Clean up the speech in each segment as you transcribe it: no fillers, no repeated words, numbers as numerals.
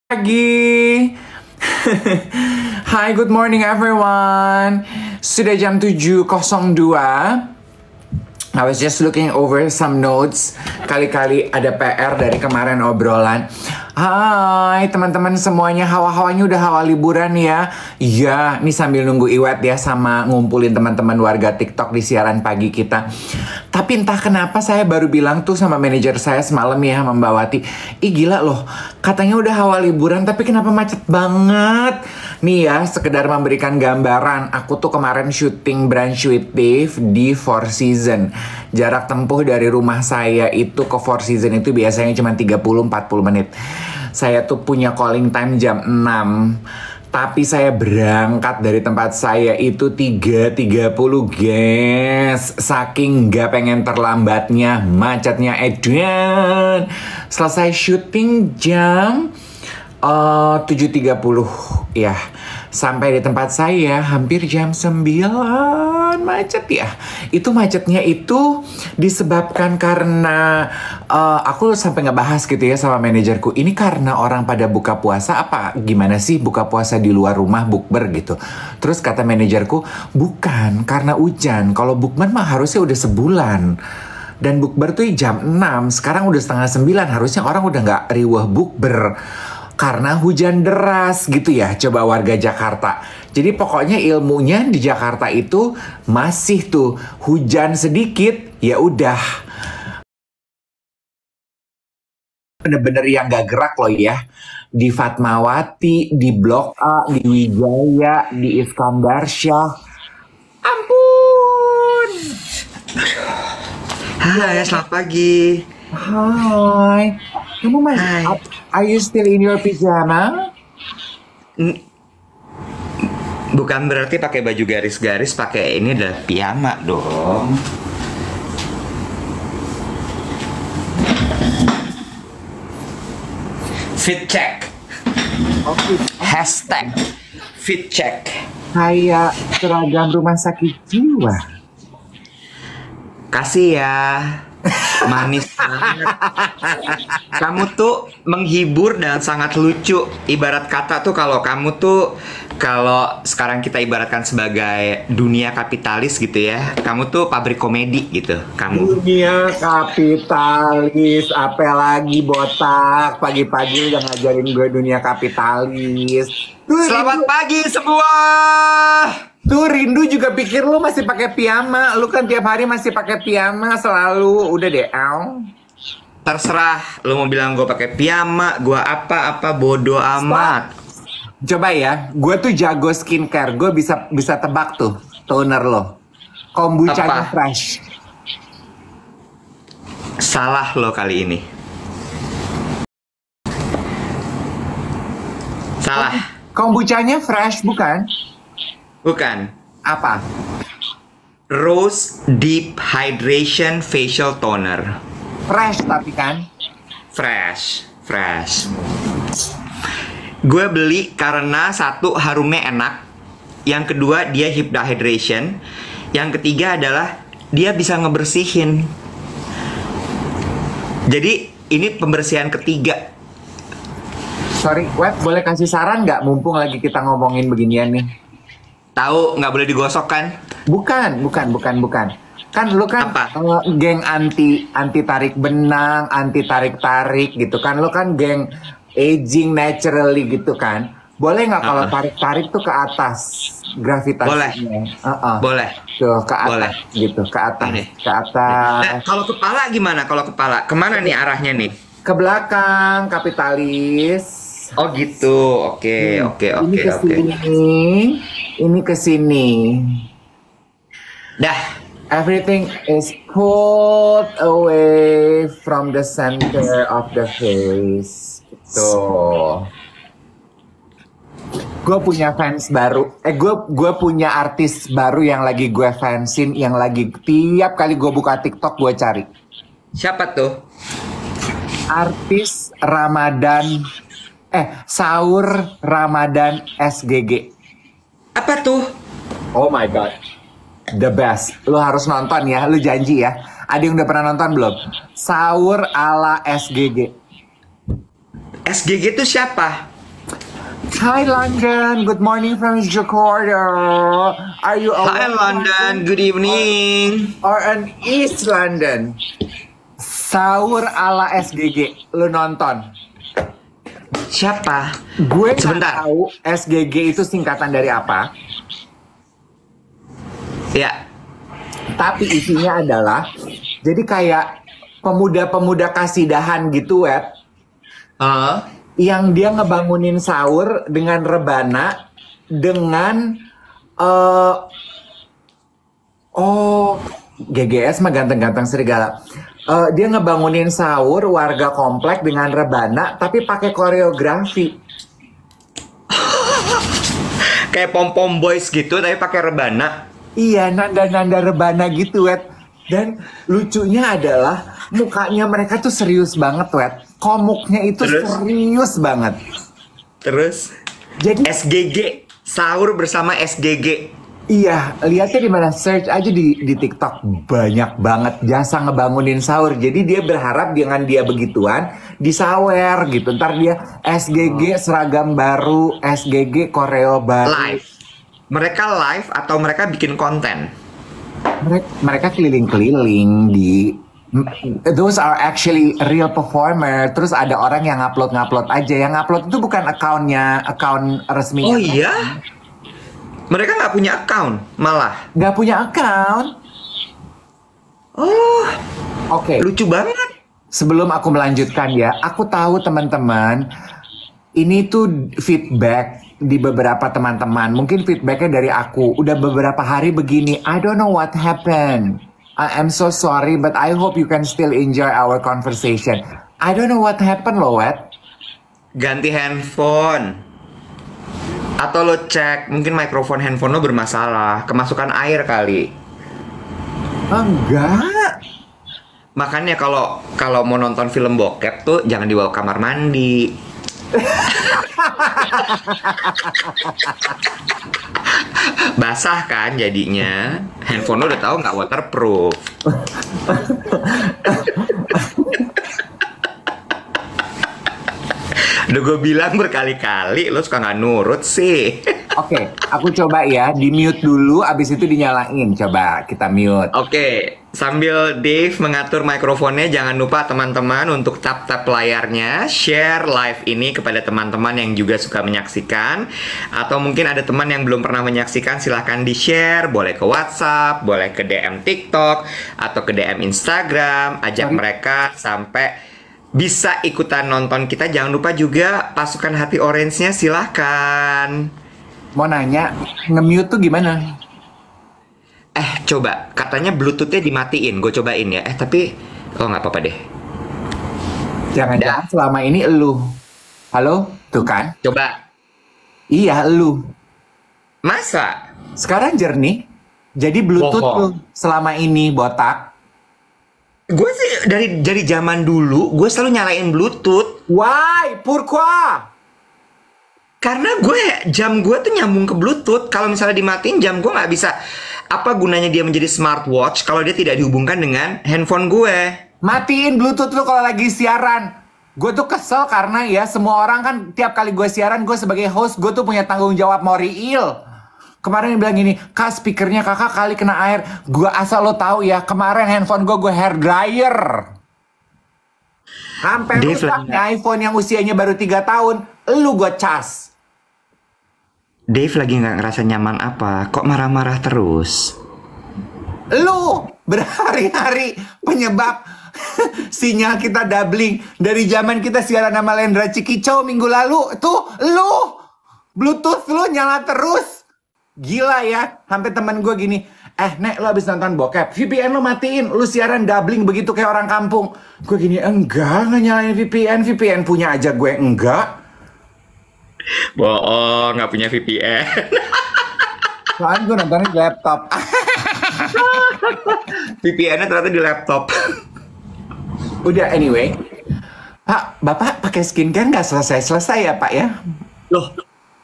Pagi. Hi, good morning everyone. Sudah jam 7.02. I was just looking over some notes. Kali-kali ada PR dari kemarin obrolan. Hai teman-teman semuanya, hawa-hawanya udah hawa liburan ya. Iya, nih sambil nunggu Iwet ya sama ngumpulin teman-teman warga TikTok di siaran pagi kita. Tapi entah kenapa saya baru bilang tuh sama manajer saya semalam ya, Mbak Wati. Ih gila loh, katanya udah hawa liburan tapi kenapa macet banget. Nih ya, sekedar memberikan gambaran. Aku tuh kemarin syuting Brunch with Dave di Four Seasons. Jarak tempuh dari rumah saya itu ke Four Seasons itu biasanya cuma 30-40 menit. Saya tuh punya calling time jam 6. Tapi saya berangkat dari tempat saya itu 3.30 guys. Saking gak pengen terlambatnya, macetnya edan. Selesai syuting jam 7.30 ya. Sampai di tempat saya hampir jam 9. Macet ya. Itu macetnya itu disebabkan karena aku sampai ngebahas gitu ya sama manajerku. Ini karena orang pada buka puasa apa gimana sih buka puasa di luar rumah bukber gitu. Terus kata manajerku, bukan karena hujan. Kalau bukber mah harusnya udah sebulan. Dan bukber tuh jam 6. Sekarang udah setengah 9. Harusnya orang udah gak riweh bukber. Karena hujan deras gitu ya, coba warga Jakarta. Jadi pokoknya ilmunya di Jakarta itu masih tuh hujan sedikit, ya udah. Bener-bener yang gak gerak loh ya. Di Fatmawati, di Blok A, di Wijaya, di Iskandar Syah. Ampun. Hai, selamat pagi. Hai. Kamu masih, are you still in your pajama? Bukan berarti pakai baju garis-garis, pakai ini adalah piyama dong. Fit check. Oke. Hashtag fit check. Kayak seragam rumah sakit jiwa. Kasih ya. Manis banget. Kamu tuh menghibur dan sangat lucu. Ibarat kata tuh kalau kamu tuh, kalau sekarang kita ibaratkan sebagai dunia kapitalis gitu ya, kamu tuh pabrik komedi gitu. Kamu Dunia kapitalis, apa lagi botak? Pagi-pagi udah ngajarin gue dunia kapitalis. Selamat pagi semua. Tuh Rindu juga pikir lu masih pakai piyama. Lu kan tiap hari masih pakai piyama selalu. Udah deh, Al. Terserah, lu mau bilang gue pakai piyama, gue apa bodo amat. Coba ya, gue tuh jago skincare. Gue bisa tebak tuh toner lo. Kombuchanya Apa? fresh. Salah lo kali ini. Salah. Kombuchanya fresh bukan? Bukan. Apa? Rose Deep Hydration Facial Toner. Fresh tapi kan? Fresh. Gue beli karena satu, harumnya enak. Yang kedua, dia hydration. Yang ketiga adalah dia bisa ngebersihin. Jadi ini pembersihan ketiga. Sorry, Web, boleh kasih saran nggak? Mumpung lagi kita ngomongin beginian nih. Tahu nggak boleh digosok kan? Bukan. Kan lu kan geng anti tarik benang, anti tarik gitu kan. Lu kan geng aging naturally gitu kan. Boleh nggak kalau tarik tuh ke atas gravitasinya? Boleh. Tuh ke atas Boleh. Gitu, ke atas. Ini. Ke atas. Nah, kalau kepala gimana? Kalau kepala kemana nih arahnya nih? Ke belakang, kapitalis. Oh gitu. Oke. Ini ke sini. Dah. Everything is pulled away from the center of the face. Tuh. Gue punya fans baru. Gue punya artis baru yang lagi gue fansin, yang lagi tiap kali gue buka TikTok gue cari. Siapa tuh? Artis Ramadan. Sahur Ramadan SGG. Apa tuh? Oh my god. The best. Lu harus nonton ya, lu janji ya. Ada yang udah pernah nonton belum? Sahur ala SGG. SGG itu siapa? Hi London, good morning from Jakarta. Are you Hi awake London, good evening. or an East London? Sahur ala SGG, lu nonton? Siapa? Gue nggak Sebentar. tahu SGG itu singkatan dari apa, Ya. tapi isinya adalah jadi kayak pemuda-pemuda kasidahan gitu, Wet, yang dia ngebangunin sahur dengan rebana dengan GGS mah ganteng-ganteng serigala. Dia ngebangunin sahur warga komplek dengan rebana tapi pakai koreografi. Kayak pom-pom boys gitu tapi pakai rebana. Iya, nanda-nanda rebana gitu, Wet. Dan lucunya adalah mukanya mereka tuh serius banget, Wet. Komuknya itu Terus? serius banget. Terus Jadi SGG, sahur bersama SGG. iya, lihatnya di mana, search aja di TikTok, banyak banget jasa ngebangunin sahur. Jadi dia berharap dengan dia begituan disawer gitu. Ntar dia SGG seragam baru, SGG koreo baru. Live. Mereka live atau mereka bikin konten? Mereka keliling-keliling di those are actually real performer. Terus ada orang yang ngupload aja. Yang ngupload itu bukan account resminya. Oh iya? Mereka nggak punya account malah. Nggak punya account. Oh, Oke. lucu banget. Sebelum aku melanjutkan ya, aku tahu teman-teman, ini tuh feedback di beberapa teman-teman. Mungkin feedbacknya dari aku. Udah beberapa hari begini, I don't know what happened. I am so sorry, but I hope you can still enjoy our conversation. I don't know what happened loh, Wet. Ganti handphone. Atau lo cek, mungkin mikrofon handphone lo bermasalah, kemasukan air kali. Enggak. Makanya kalau mau nonton film bokep tuh jangan dibawa ke kamar mandi. Basah kan jadinya. Handphone lo udah tahu nggak waterproof. Udah gue bilang berkali-kali, lo suka nggak nurut sih. Oke, aku coba ya, di mute dulu, abis itu dinyalain. Coba kita mute. Oke, sambil Dave mengatur mikrofonnya, jangan lupa teman-teman untuk tap-tap layarnya, share live ini kepada teman-teman yang juga suka menyaksikan. Atau mungkin ada teman yang belum pernah menyaksikan, silahkan di-share, boleh ke WhatsApp, boleh ke DM TikTok, atau ke DM Instagram, ajak mereka sampai bisa ikutan nonton kita. Jangan lupa juga pasukan hati orange-nya silahkan. Mau nanya, nge-mute tuh gimana? Coba, katanya Bluetooth-nya dimatiin. Gue cobain ya. Tapi, nggak apa-apa deh. Jangan-jangan selama ini elu. Halo? Tuh kan? Coba. Iya, elu. Masa? Sekarang jernih. Jadi Bluetooth Bohong. tuh selama ini botak. Gue sih dari zaman dulu, gue selalu nyalain Bluetooth. Why? Pourquoi? Karena jam gue tuh nyambung ke Bluetooth. Kalau misalnya dimatiin, jam gue nggak bisa. Apa gunanya dia menjadi smartwatch kalau dia tidak dihubungkan dengan handphone gue? Matiin Bluetooth lu kalau lagi siaran. Gue tuh kesel karena ya semua orang kan tiap kali gue siaran, gue sebagai host, gue tuh punya tanggung jawab moral. Kemarin dia bilang gini, Kak speakernya kakak kali kena air. Gue asal lo tahu ya, kemarin handphone gue hair dryer. Sampai Dave rusak nih iPhone yang usianya baru 3 tahun. Lu gue cas. Dave lagi nggak ngerasa nyaman apa? Kok marah-marah terus? Lu berhari-hari penyebab sinyal kita doubling. Dari zaman kita siaran sama Lendra Cikicau minggu lalu. Tuh lu Bluetooth lu nyala terus. Gila ya. Sampai temen gue gini, Nek lu abis nonton bokep, VPN lu matiin, lu siaran doubling begitu kayak orang kampung. Gue gini, enggak nyalain VPN. VPN punya aja gue enggak. Bohong, nggak punya VPN. Soalnya gue nontonnya di laptop. VPN-nya ternyata di laptop. Udah anyway. Pak, Bapak pakai skincare nggak selesai-selesai ya Pak ya? Loh,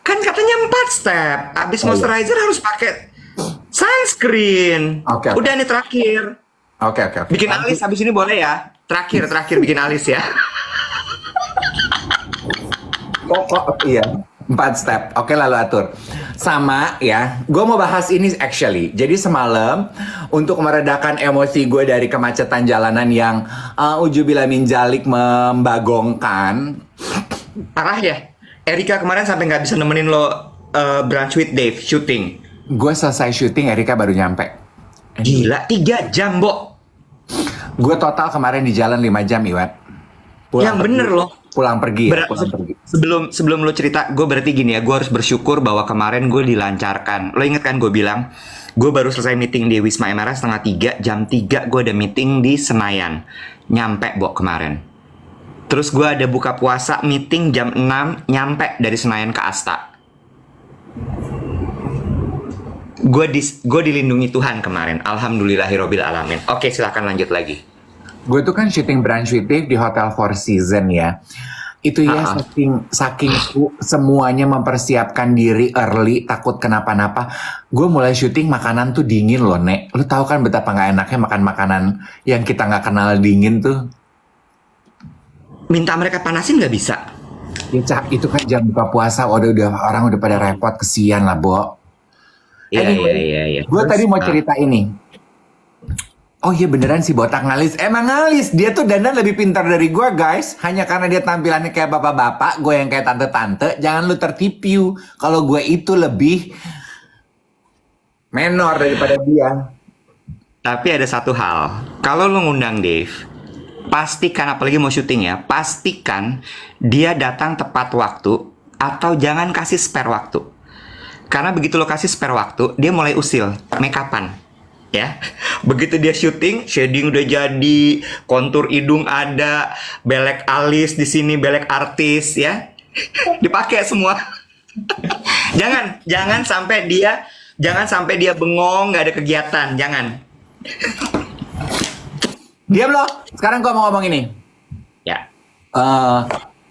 kan katanya 4 step. Abis moisturizer harus pakai sunscreen. Oke. Udah nih terakhir. Oke. Bikin alis habis ini boleh ya? Terakhir bikin alis ya. Kok iya. 4 step. Oke, lalu atur. Sama ya, gue mau bahas ini actually. Jadi semalam, untuk meredakan emosi gue dari kemacetan jalanan yang ujubillah min jalik membagongkan. Parah ya. Erika kemarin sampai nggak bisa nemenin lo brunch with Dave syuting. Gue selesai syuting, Erika baru nyampe. Gila, 3 jam, Bo. Gue total kemarin di jalan 5 jam, Iwat. Yang bener loh. Pulang pergi ya, pulang pergi. Sebelum lo cerita, gue berarti gini ya, gue harus bersyukur bahwa kemarin gue dilancarkan. Lo inget kan gue bilang, gue baru selesai meeting di Wisma MRS setengah 3, jam 3 gue ada meeting di Senayan. Nyampe, Bo, kemarin. Terus gue ada buka puasa meeting jam 6, nyampe dari Senayan ke Asta. Gue dilindungi Tuhan kemarin. Alhamdulillahirobbil alamin. Oke, silahkan lanjut lagi. Gue tuh kan syuting Brunch with Dave di Hotel Four Seasons ya. Itu ya saking semuanya mempersiapkan diri early, takut kenapa-napa. Gue mulai syuting makanan tuh dingin loh, Nek. Lu tahu kan betapa nggak enaknya makan makanan yang kita nggak kenal dingin tuh. Minta mereka panasin nggak bisa? Ya, itu kan jam buka puasa, orang udah pada repot, kesian lah, Bo. Iya. Gue tadi mau cerita ini. Oh iya beneran sih botak ngalis. Emang ngalis. Dia tuh dandan lebih pintar dari gue, guys. Hanya karena dia tampilannya kayak bapak-bapak, gue yang kayak tante-tante. Jangan lu tertipu. Kalau gue itu lebih menor daripada dia. Tapi ada satu hal. Kalau lu ngundang Dave, pastikan, apalagi mau syuting ya, pastikan dia datang tepat waktu atau jangan kasih spare waktu. Karena begitu lo kasih spare waktu, dia mulai usil, make upan. Ya, begitu dia syuting, shading udah jadi, kontur hidung ada, belek alis di sini, belek artis ya, dipakai semua. jangan sampai dia bengong, nggak ada kegiatan, jangan. Diam loh. Sekarang gue mau ngomong ini. Ya.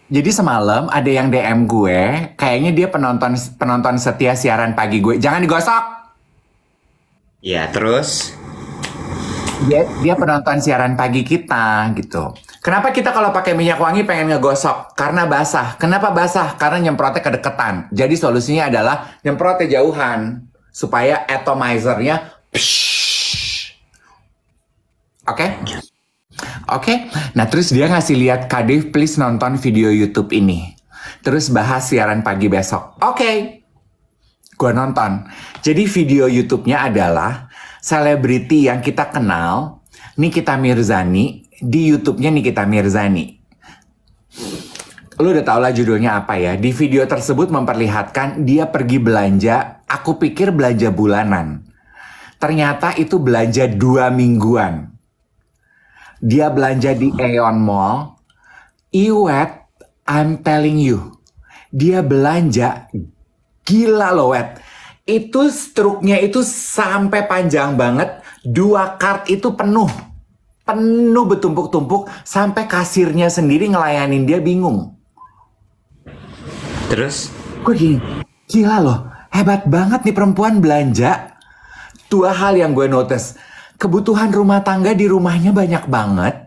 Jadi semalam ada yang DM gue, kayaknya dia penonton setia siaran pagi gue. Jangan digosok. Ya, terus? Dia penonton siaran pagi kita gitu. Kenapa kita kalau pakai minyak wangi pengen ngegosok? Karena basah. Kenapa basah? Karena nyemprotnya kedeketan. Jadi solusinya adalah nyemprotnya jauhan. Supaya atomizernya Oke? Nah terus dia ngasih lihat, Kak Dave please nonton video YouTube ini. Terus bahas siaran pagi besok. Gue nonton. Jadi video YouTube-nya adalah selebriti yang kita kenal, Nikita Mirzani. Di YouTube-nya Nikita Mirzani. Lu udah tau lah judulnya apa ya. Di video tersebut memperlihatkan dia pergi belanja. Aku pikir belanja bulanan. Ternyata itu belanja 2 mingguan. Dia belanja di Aeon Mall. Iwet, I'm telling you. Dia belanja gila loh, Wet. Itu struknya itu sampai panjang banget. 2 kart itu penuh. Penuh bertumpuk-tumpuk. Sampai kasirnya sendiri ngelayanin dia bingung. Terus? Gue gini, gila loh. Hebat banget nih perempuan belanja. 2 hal yang gue notice. Kebutuhan rumah tangga di rumahnya banyak banget.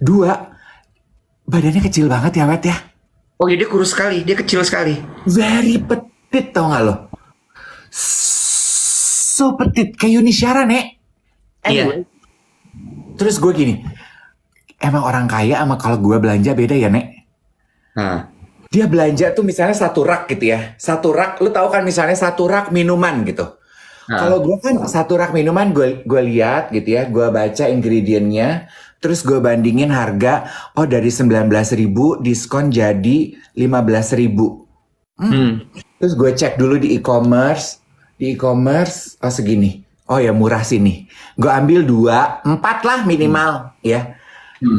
2, badannya kecil banget ya, Wet ya. Oh iya, dia kurus sekali, dia kecil sekali. Very petit, tau gak lo? So petit, kayak Yuni Syara, Nek. Anyway. Terus gue gini, emang orang kaya sama kalau gue belanja beda ya, Nek? Dia belanja tuh misalnya 1 rak gitu ya. 1 rak, lu tahu kan misalnya 1 rak minuman gitu. Kalau gue kan 1 rak minuman gue lihat gitu ya, gue baca ingredientnya, terus gue bandingin harga, oh dari 19.000 diskon jadi 15.000. Terus gue cek dulu di e-commerce, oh segini, oh ya murah sini. Gue ambil 2, 4 lah minimal ya.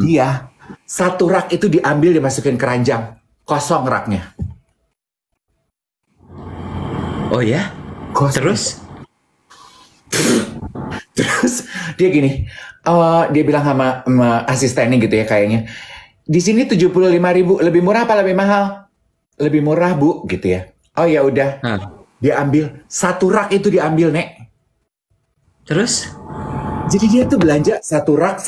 Dia 1 rak itu diambil dimasukin keranjang, kosong raknya. Oh ya? Kosong. Terus dia gini, dia bilang sama asistennya gitu ya kayaknya, di sini 75.000, lebih murah apa lebih mahal? Lebih murah Bu, gitu ya. Oh ya udah, dia ambil 1 rak itu diambil, Nek. Terus? Jadi dia tuh belanja 1 rak.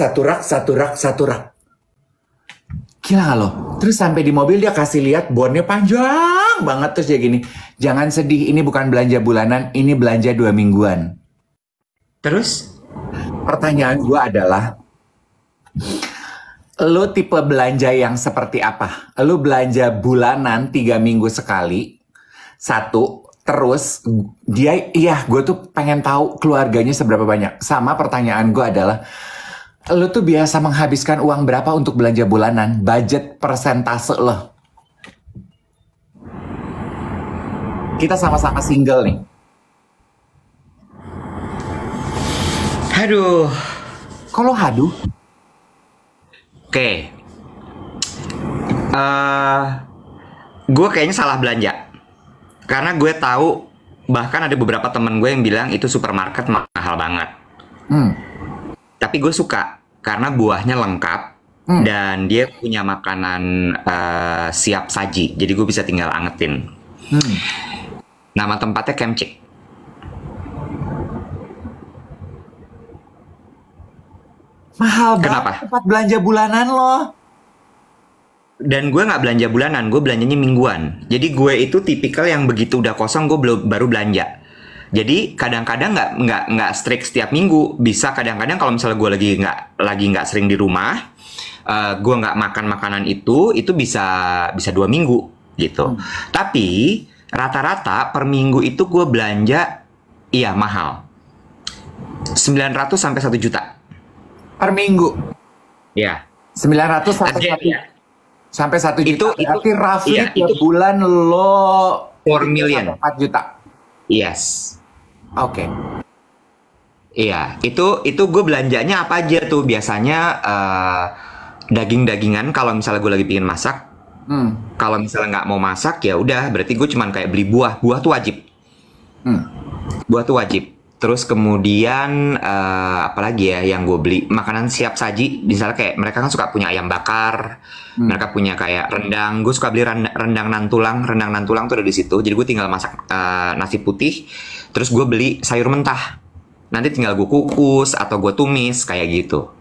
Gila loh. Terus sampai di mobil dia kasih lihat bonnya panjang seneng banget terus dia gini, jangan sedih, ini bukan belanja bulanan, ini belanja 2 mingguan. Terus? Pertanyaan gue adalah, lo tipe belanja yang seperti apa? Lo belanja bulanan 3 minggu sekali, satu, terus dia, iya gue tuh pengen tahu keluarganya seberapa banyak. Sama pertanyaan gue adalah, lo tuh biasa menghabiskan uang berapa untuk belanja bulanan? Budget persentase lo. Kita sama-sama single nih. Aduh. Kalau haduh? Oke. Gue kayaknya salah belanja. Karena gue tahu, bahkan ada beberapa temen gue yang bilang itu supermarket mahal banget. Tapi gue suka, karena buahnya lengkap, dan dia punya makanan siap saji. Jadi gue bisa tinggal angetin. Nama tempatnya Kemcik. Mahal banget. Kenapa? Tempat belanja bulanan lo. Dan gue nggak belanja bulanan, gue belanjanya mingguan. Jadi gue itu tipikal yang begitu udah kosong gue baru belanja. Jadi kadang-kadang nggak strict setiap minggu. Bisa kadang-kadang kalau misalnya gue lagi nggak sering di rumah, gue nggak makan makanan itu bisa 2 minggu gitu. Tapi rata-rata per minggu itu gue belanja, iya mahal, 900 sampai 1 juta Per minggu. ya. 900 sampai 1 Ya. sampai 1 juta. Itu Berarti roughly iya, tiap itu bulan lo 4 million. 4 juta. Yes. Oke. Iya, itu gue belanjanya apa aja tuh biasanya, daging-dagingan kalau misalnya gue lagi pingin masak. Kalau misalnya nggak mau masak ya udah, berarti gue cuman kayak beli buah tuh wajib. Buah tuh wajib. Terus kemudian apalagi ya yang gue beli, makanan siap saji. Misalnya kayak mereka kan suka punya ayam bakar, mereka punya kayak rendang. Gue suka beli rendang nan tulang. Rendang nan tulang tuh ada di situ. Jadi gue tinggal masak nasi putih. Terus gue beli sayur mentah. Nanti tinggal gue kukus atau gue tumis kayak gitu.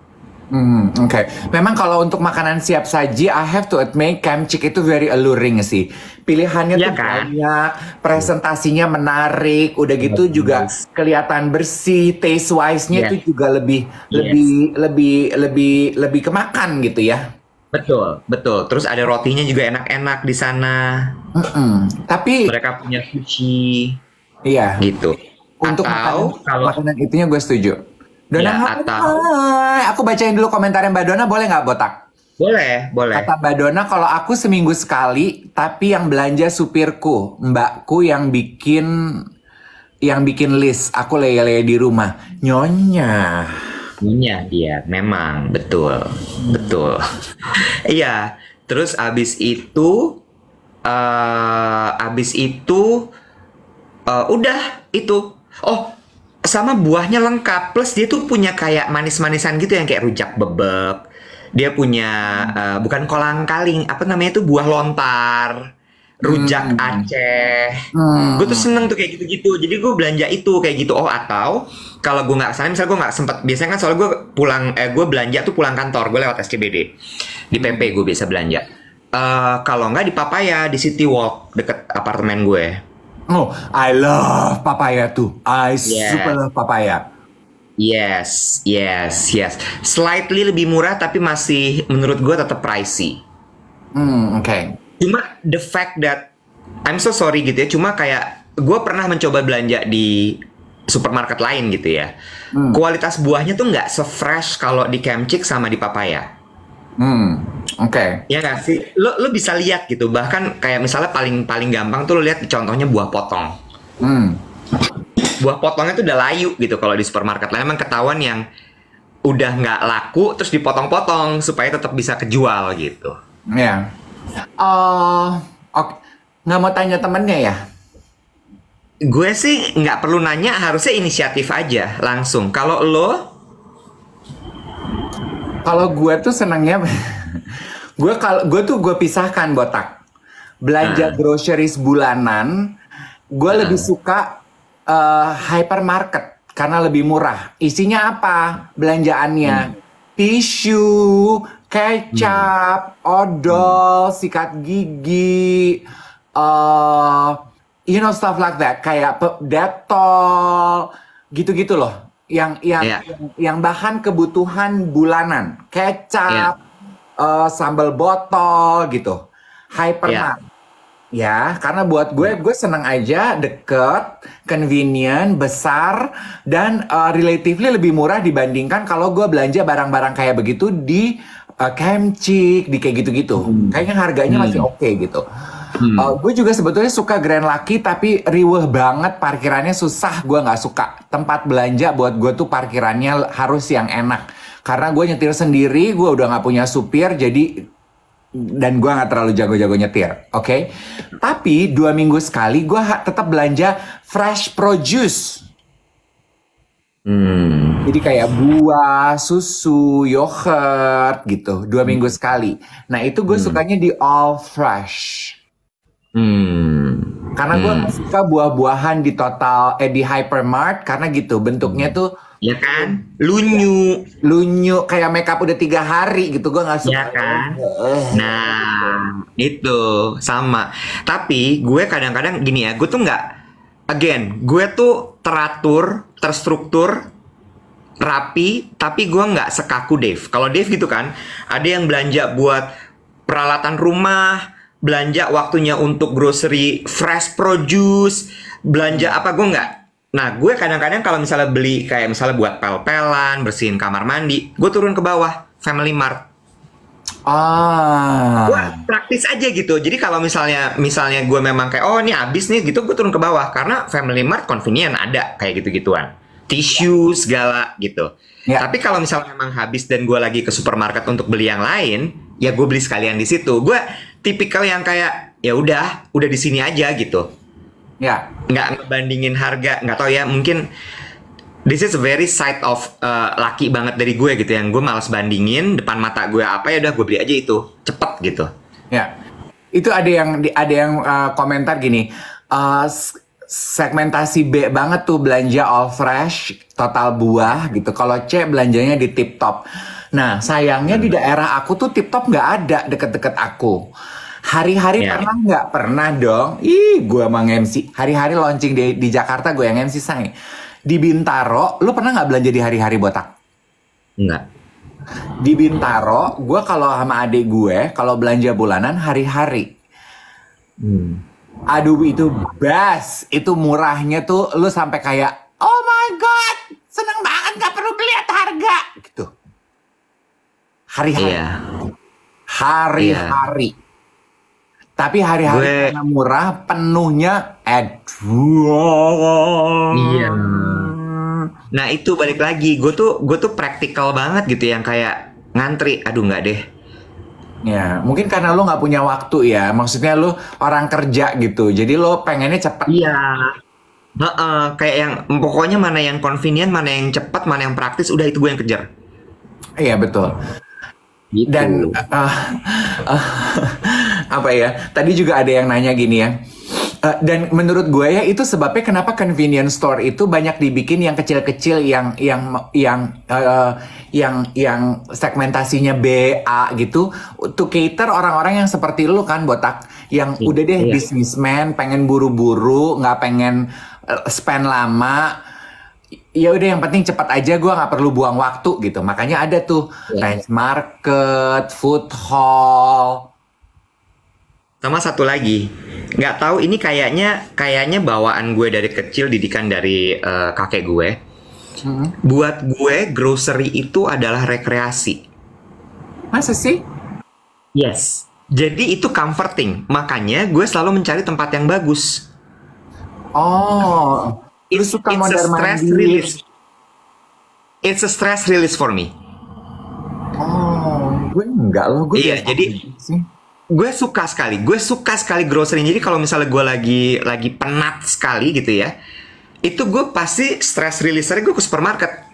Oke. Memang kalau untuk makanan siap saji, I have to admit, Kemcik itu very alluring sih. Pilihannya Iya tuh kan? banyak, presentasinya menarik, udah gitu juga kelihatan bersih, taste wise-nya Yes. tuh juga lebih kemakan gitu ya. Betul, betul. Terus ada rotinya juga enak-enak di sana. Tapi Mereka punya sushi iya, gitu. untuk Atau kalau makanan itunya gue setuju. Dona, ya, atau hai. Aku bacain dulu komentarnya Mbak Dona, boleh nggak Botak? boleh. Kata Mbak Dona, kalau aku seminggu sekali, tapi yang belanja supirku, mbakku yang bikin list, aku leye-leye di rumah. Nyonya. punya dia, memang betul, betul. Iya. Terus abis itu udah itu. Oh, sama buahnya lengkap. Plus dia tuh punya kayak manis-manisan gitu yang kayak rujak bebek. Dia punya bukan kolang-kaling, apa namanya tuh buah lontar, rujak Aceh. Gue tuh seneng tuh kayak gitu-gitu. Jadi gue belanja itu kayak gitu. Oh, atau kalau gue nggak sana, misalnya gue nggak sempet. Biasanya kan soalnya gue belanja tuh pulang kantor. Gue lewat SCBD. Di PP gue biasa belanja. Kalau nggak di Papaya, di City Walk deket apartemen gue. Oh, I love papaya tuh. I super love papaya. Yes. Slightly lebih murah tapi masih menurut gue tetap pricey. Oke. Cuma the fact that I'm so sorry gitu ya. Cuma kayak gue pernah mencoba belanja di supermarket lain gitu ya. Kualitas buahnya tuh nggak se-fresh kalau di Kemcik sama di Papaya. Oke. Ya nggak sih? Lo bisa lihat gitu. Bahkan kayak misalnya paling gampang tuh lo lihat contohnya buah potong. Buah potongnya tuh udah layu gitu kalau di supermarket lain. Emang ketahuan yang udah nggak laku terus dipotong-potong supaya tetap bisa kejual gitu. Ya. Oke. Nggak mau tanya temennya ya? Gue sih nggak perlu nanya, harusnya inisiatif aja langsung. Kalau lo? Kalau gue tuh senangnya, gue pisahkan Botak. Belanja groceries bulanan, gue lebih suka hypermarket karena lebih murah. Isinya apa? Belanjaannya tisu, kecap, odol, sikat gigi, stuff like that, kayak Dettol, gitu-gitu loh. Iya, Yang bahan kebutuhan bulanan, iya, kecap, sambal botol gitu, iya. Hypermart. Ya, karena buat gue seneng aja, deket, convenient, besar, dan relatively lebih murah dibandingkan kalau gue belanja barang-barang kayak begitu di Kemcik, di kayak gitu-gitu. Hmm. Kayaknya harganya masih Hmm. oke gitu. Hmm. Gue juga sebetulnya suka Grand Lucky, tapi riweh banget, parkirannya susah, gue nggak suka. Tempat belanja buat gue tuh parkirannya harus yang enak. Karena gue nyetir sendiri, gue udah nggak punya supir, jadi dan gue nggak terlalu jago-jago nyetir, oke? Tapi 2 minggu sekali gue tetap belanja fresh produce. Hmm. Jadi kayak buah, susu, yogurt gitu, 2 minggu sekali. Nah itu gue Hmm. sukanya di all fresh. Hmm. Karena gue Hmm. nggak suka buah-buahan di hypermart karena gitu bentuknya tuh Ya kan? Lunyu. lunyu kayak makeup udah 3 hari gitu, gue nggak Ya suka. kan? Nah, itu sama. Tapi gue kadang-kadang gini ya, gue tuh nggak, again, gue tuh teratur, terstruktur, rapi, tapi gue nggak sekaku Dave. Kalau Dave gitu kan, ada yang belanja buat peralatan rumah, belanja waktunya untuk grocery, fresh produce, belanja apa gue nggak. Nah, gue kadang-kadang kalau misalnya beli kayak misalnya buat pel-pelan, bersihin kamar mandi, gue turun ke bawah, Family Mart. Gue Ah, praktis aja gitu. Jadi kalau misalnya gue memang kayak oh ini habis nih gitu, gue turun ke bawah karena Family Mart convenient ada kayak gitu-gituan. Tisu segala gitu. ya. Tapi kalau misalnya memang habis dan gue lagi ke supermarket untuk beli yang lain, ya gue beli sekalian di situ. Gue tipikal yang kayak ya udah di sini aja gitu. Ya, Nggak ngebandingin harga, nggak tahu ya, mungkin this is a very side of laki banget dari gue gitu, yang gue malas bandingin depan mata gue apa, ya udah gue beli aja itu cepet gitu. ya. Itu ada yang komentar gini, segmentasi B banget tuh belanja all fresh, total buah gitu. Kalau C belanjanya di Tip Top. Nah, sayangnya di daerah aku tuh Tip Top nggak ada deket-deket aku. Hari-hari Ya, pernah nggak? Pernah dong. Ih, gue emang MC. Hari-hari launching di Jakarta gue yang MC, say. Di Bintaro, lu pernah nggak belanja di hari-hari botak? enggak. Di Bintaro, gue kalau sama adik gue, kalau belanja bulanan hari-hari. Hmm. Aduh, itu best. Itu murahnya tuh, lu sampai kayak, oh my God, seneng banget, nggak perlu lihat harga. Gitu. Hari-hari. Iya, iya. Hari-hari. Tapi hari-hari Gue, karena murah, penuhnya iya. aduh. Nah itu balik lagi, gue tuh praktikal banget gitu, yang kayak ngantri. Aduh nggak deh. Ya, mungkin karena lu nggak punya waktu ya. Maksudnya lu orang kerja gitu. Jadi lu pengennya cepet. Iya. Heeh, kayak yang pokoknya mana yang convenient, mana yang cepat, mana yang praktis, udah itu gue yang kejar. Iya, betul. Dan Gitu. eh, apa ya? Tadi juga ada yang nanya gini ya. Dan menurut gue ya itu sebabnya kenapa convenience store itu banyak dibikin yang kecil-kecil, yang segmentasinya B A gitu, to cater orang-orang yang seperti lu kan, botak, yang udah deh Iya. businessman, pengen buru-buru, nggak pengen spend lama. Ya udah yang penting cepat aja, gue nggak perlu buang waktu gitu. Makanya ada tuh Iya. range market, food hall. Sama satu lagi, nggak tahu ini kayaknya bawaan gue dari kecil, didikan dari kakek gue. Hmm. Buat gue grocery itu adalah rekreasi. Masa sih? Yes. Jadi itu comforting. Makanya gue selalu mencari tempat yang bagus. Oh, lu It's suka it's a mondar stress mandir. release. It's a stress release for me. Oh, gue enggak loh, gue Iya, biasa jadi aja sih. gue suka sekali grocery. Jadi kalau misalnya gue lagi penat sekali gitu ya, itu gue pasti stress releaser gue ke supermarket.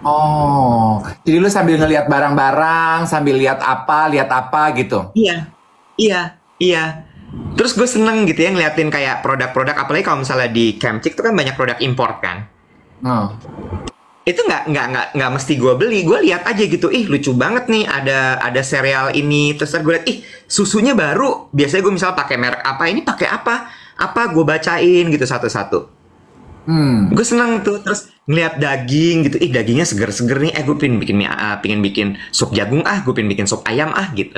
Oh, jadi lu sambil ngelihat barang-barang, sambil lihat apa gitu. Iya, iya, iya. Terus gue seneng gitu ya ngeliatin kayak produk-produk, apalagi kalau misalnya di Kemcik itu kan banyak produk import kan. Oh, Itu nggak mesti gue beli, gue lihat aja gitu, ih lucu banget nih, ada sereal ini, terus gue lihat, ih susunya baru, biasanya gue misal pakai merek apa, ini pakai apa gue bacain gitu satu-satu. Gue seneng tuh, terus ngeliat daging gitu, ih dagingnya seger-seger nih, gue pengen bikin sup jagung gue pengen bikin sup ayam gitu.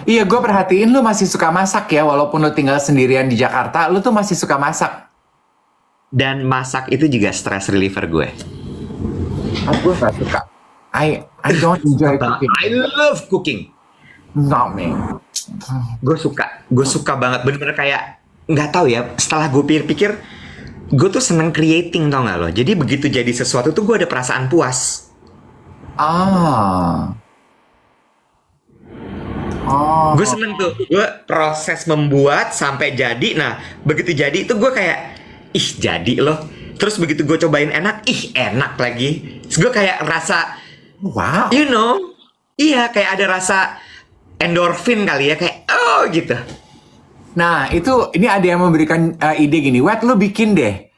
Iya, gue perhatiin lu masih suka masak ya, walaupun lu tinggal sendirian di Jakarta, lu tuh masih suka masak. Dan masak itu juga stress reliever gue. Aku gak suka. I don't enjoy cooking. I love cooking. No, man. Gue suka banget, bener-bener kayak nggak tahu ya. Setelah gue pikir-pikir, gue tuh seneng creating, tau gak lo? Jadi begitu jadi sesuatu tuh gue ada perasaan puas. Gue seneng tuh, gue proses membuat sampai jadi. Nah, begitu jadi itu gue kayak, ih jadi loh. Terus begitu gue cobain enak, ih enak lagi. Terus gue kayak rasa, Wow. you know, iya kayak ada rasa endorfin kali ya, kayak oh gitu. Nah, ini ada yang memberikan ide gini, Wet, lu bikin deh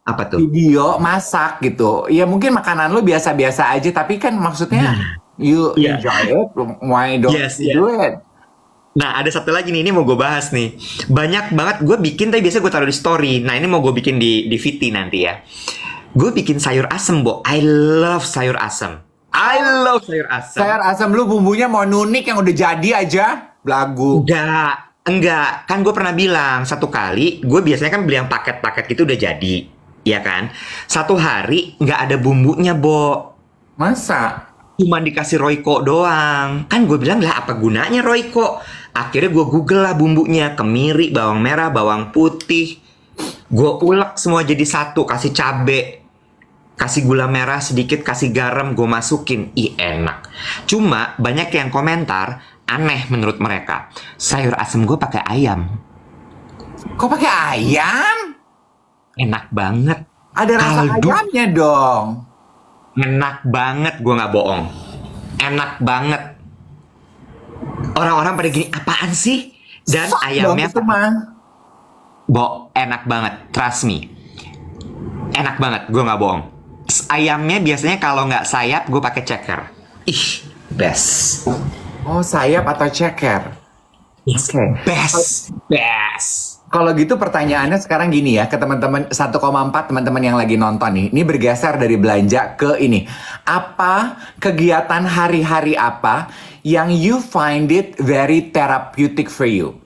Apa tuh? video masak gitu. Ya mungkin makanan lu biasa-biasa aja, tapi kan maksudnya you enjoy it, why don't you do it? Nah, ada satu lagi nih, ini mau gue bahas nih. Banyak banget gue bikin, tapi biasanya gue taruh di story. Nah, ini mau gue bikin di VT nanti ya. Gue bikin sayur asem, Bo. I love sayur asem. I love sayur asem. Sayur asam lu bumbunya mau nunik yang udah jadi aja, belagu. Enggak. Kan gue pernah bilang, satu kali, gue biasanya kan beli yang paket-paket gitu udah jadi. Ya kan? Satu hari, nggak ada bumbunya, Bo. Masa? Cuma dikasih Royco doang. Kan gue bilang, lah apa gunanya Royco? Akhirnya gue google lah bumbunya. Kemiri, bawang merah, bawang putih. Gue ulek semua jadi satu. Kasih cabe, kasih gula merah sedikit, kasih garam, gue masukin. Ih enak. Cuma banyak yang komentar, aneh menurut mereka. Sayur asem gue pakai ayam. Kok pakai ayam? Enak banget. Ada rasa ayamnya dong. Enak banget, gue nggak bohong. Enak banget. Orang-orang pada gini, apaan sih? Dan Sok ayamnya dong, itu mah. enak banget, trust me. Enak banget, gue nggak bohong. Ayamnya biasanya kalau nggak sayap, gue pakai ceker. Ih, best. Oh, sayap atau ceker? Oke. Best. Kalau gitu pertanyaannya sekarang gini ya, ke teman-teman 1,4 teman-teman yang lagi nonton nih. Ini bergeser dari belanja ke ini. Apa kegiatan hari-hari apa yang you find it very therapeutic for you?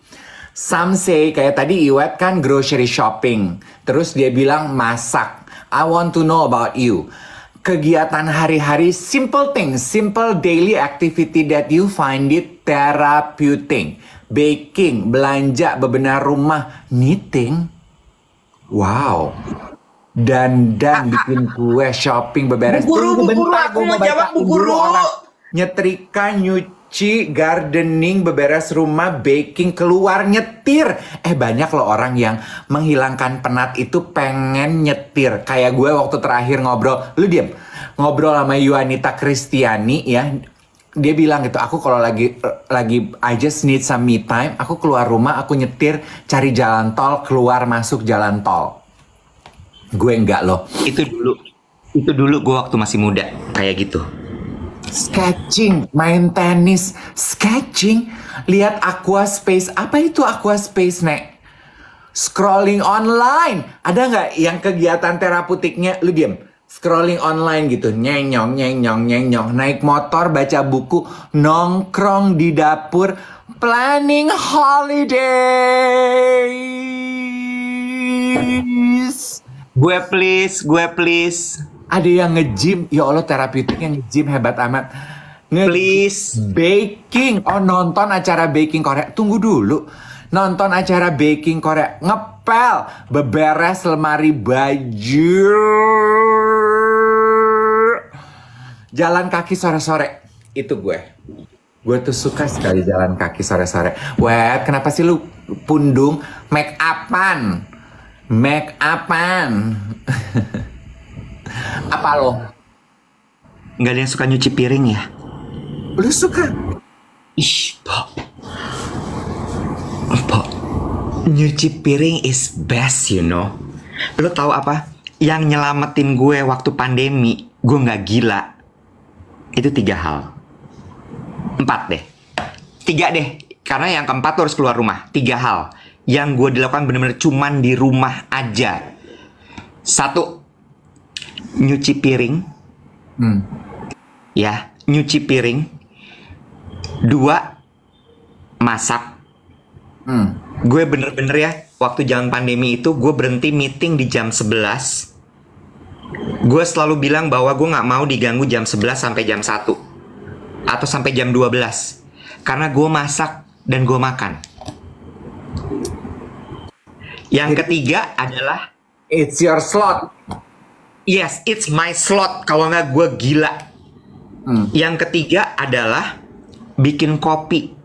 Some say, kayak tadi Iwet kan grocery shopping. Terus dia bilang masak. I want to know about you. Kegiatan hari-hari, simple things, simple daily activity that you find it therapeutic. Baking, belanja, bebenah rumah, knitting. Wow. Dan bikin kue, shopping, beberes. Bu Guru, aku mau jawab Bu Guru. Nyetrika, nyuci, gardening, beberes rumah, baking, keluar, nyetir. Banyak loh orang yang menghilangkan penat itu pengen nyetir. Kayak gue waktu terakhir ngobrol, lu diem, ngobrol sama Yuanita Kristiani ya. Dia bilang gitu, aku kalau lagi I just need some me time, aku keluar rumah, aku nyetir, cari jalan tol, keluar masuk jalan tol. Gue enggak loh. Itu dulu gue waktu masih muda kayak gitu. Sketching, main tenis, sketching, lihat Aqua Space. Apa itu Aqua Space, Nek? Scrolling online. Ada nggak yang kegiatan terapeutiknya? Lu diem. Scrolling online gitu, nyenyong, naik motor, baca buku, nongkrong di dapur, planning holidays. Gue please. Ada yang nge-gym, ya Allah terapeutiknya nge-gym hebat amat. Please. Baking, nonton acara baking Korea. Tunggu dulu, nonton acara baking Korea, ngepel, beberes lemari baju. Jalan kaki sore-sore, itu gue. Gue tuh suka sekali jalan kaki sore-sore. Wet, kenapa sih lu pundung? Make upan. Apa lo? Nggak ada yang suka nyuci piring ya? Lu suka? Ih, Pak. Nyuci piring is best, you know. Lu tahu apa? yang nyelamatin gue waktu pandemi, gue nggak gila, itu 3 hal. 4 deh. 3 deh. Karena yang keempat tuh harus keluar rumah. 3 hal yang gue dilakukan bener-bener cuman di rumah aja. 1, nyuci piring. Ya, nyuci piring. 2, masak. Gue bener-bener ya, waktu zaman pandemi itu gue berhenti meeting di jam 11. Gue selalu bilang bahwa gue gak mau diganggu jam 11 sampai jam 1 atau sampai jam 12. Karena gue masak dan gue makan. Yang ketiga adalah It's your slot. yes, it's my slot. Kalau nggak gue gila. Yang ketiga adalah bikin kopi.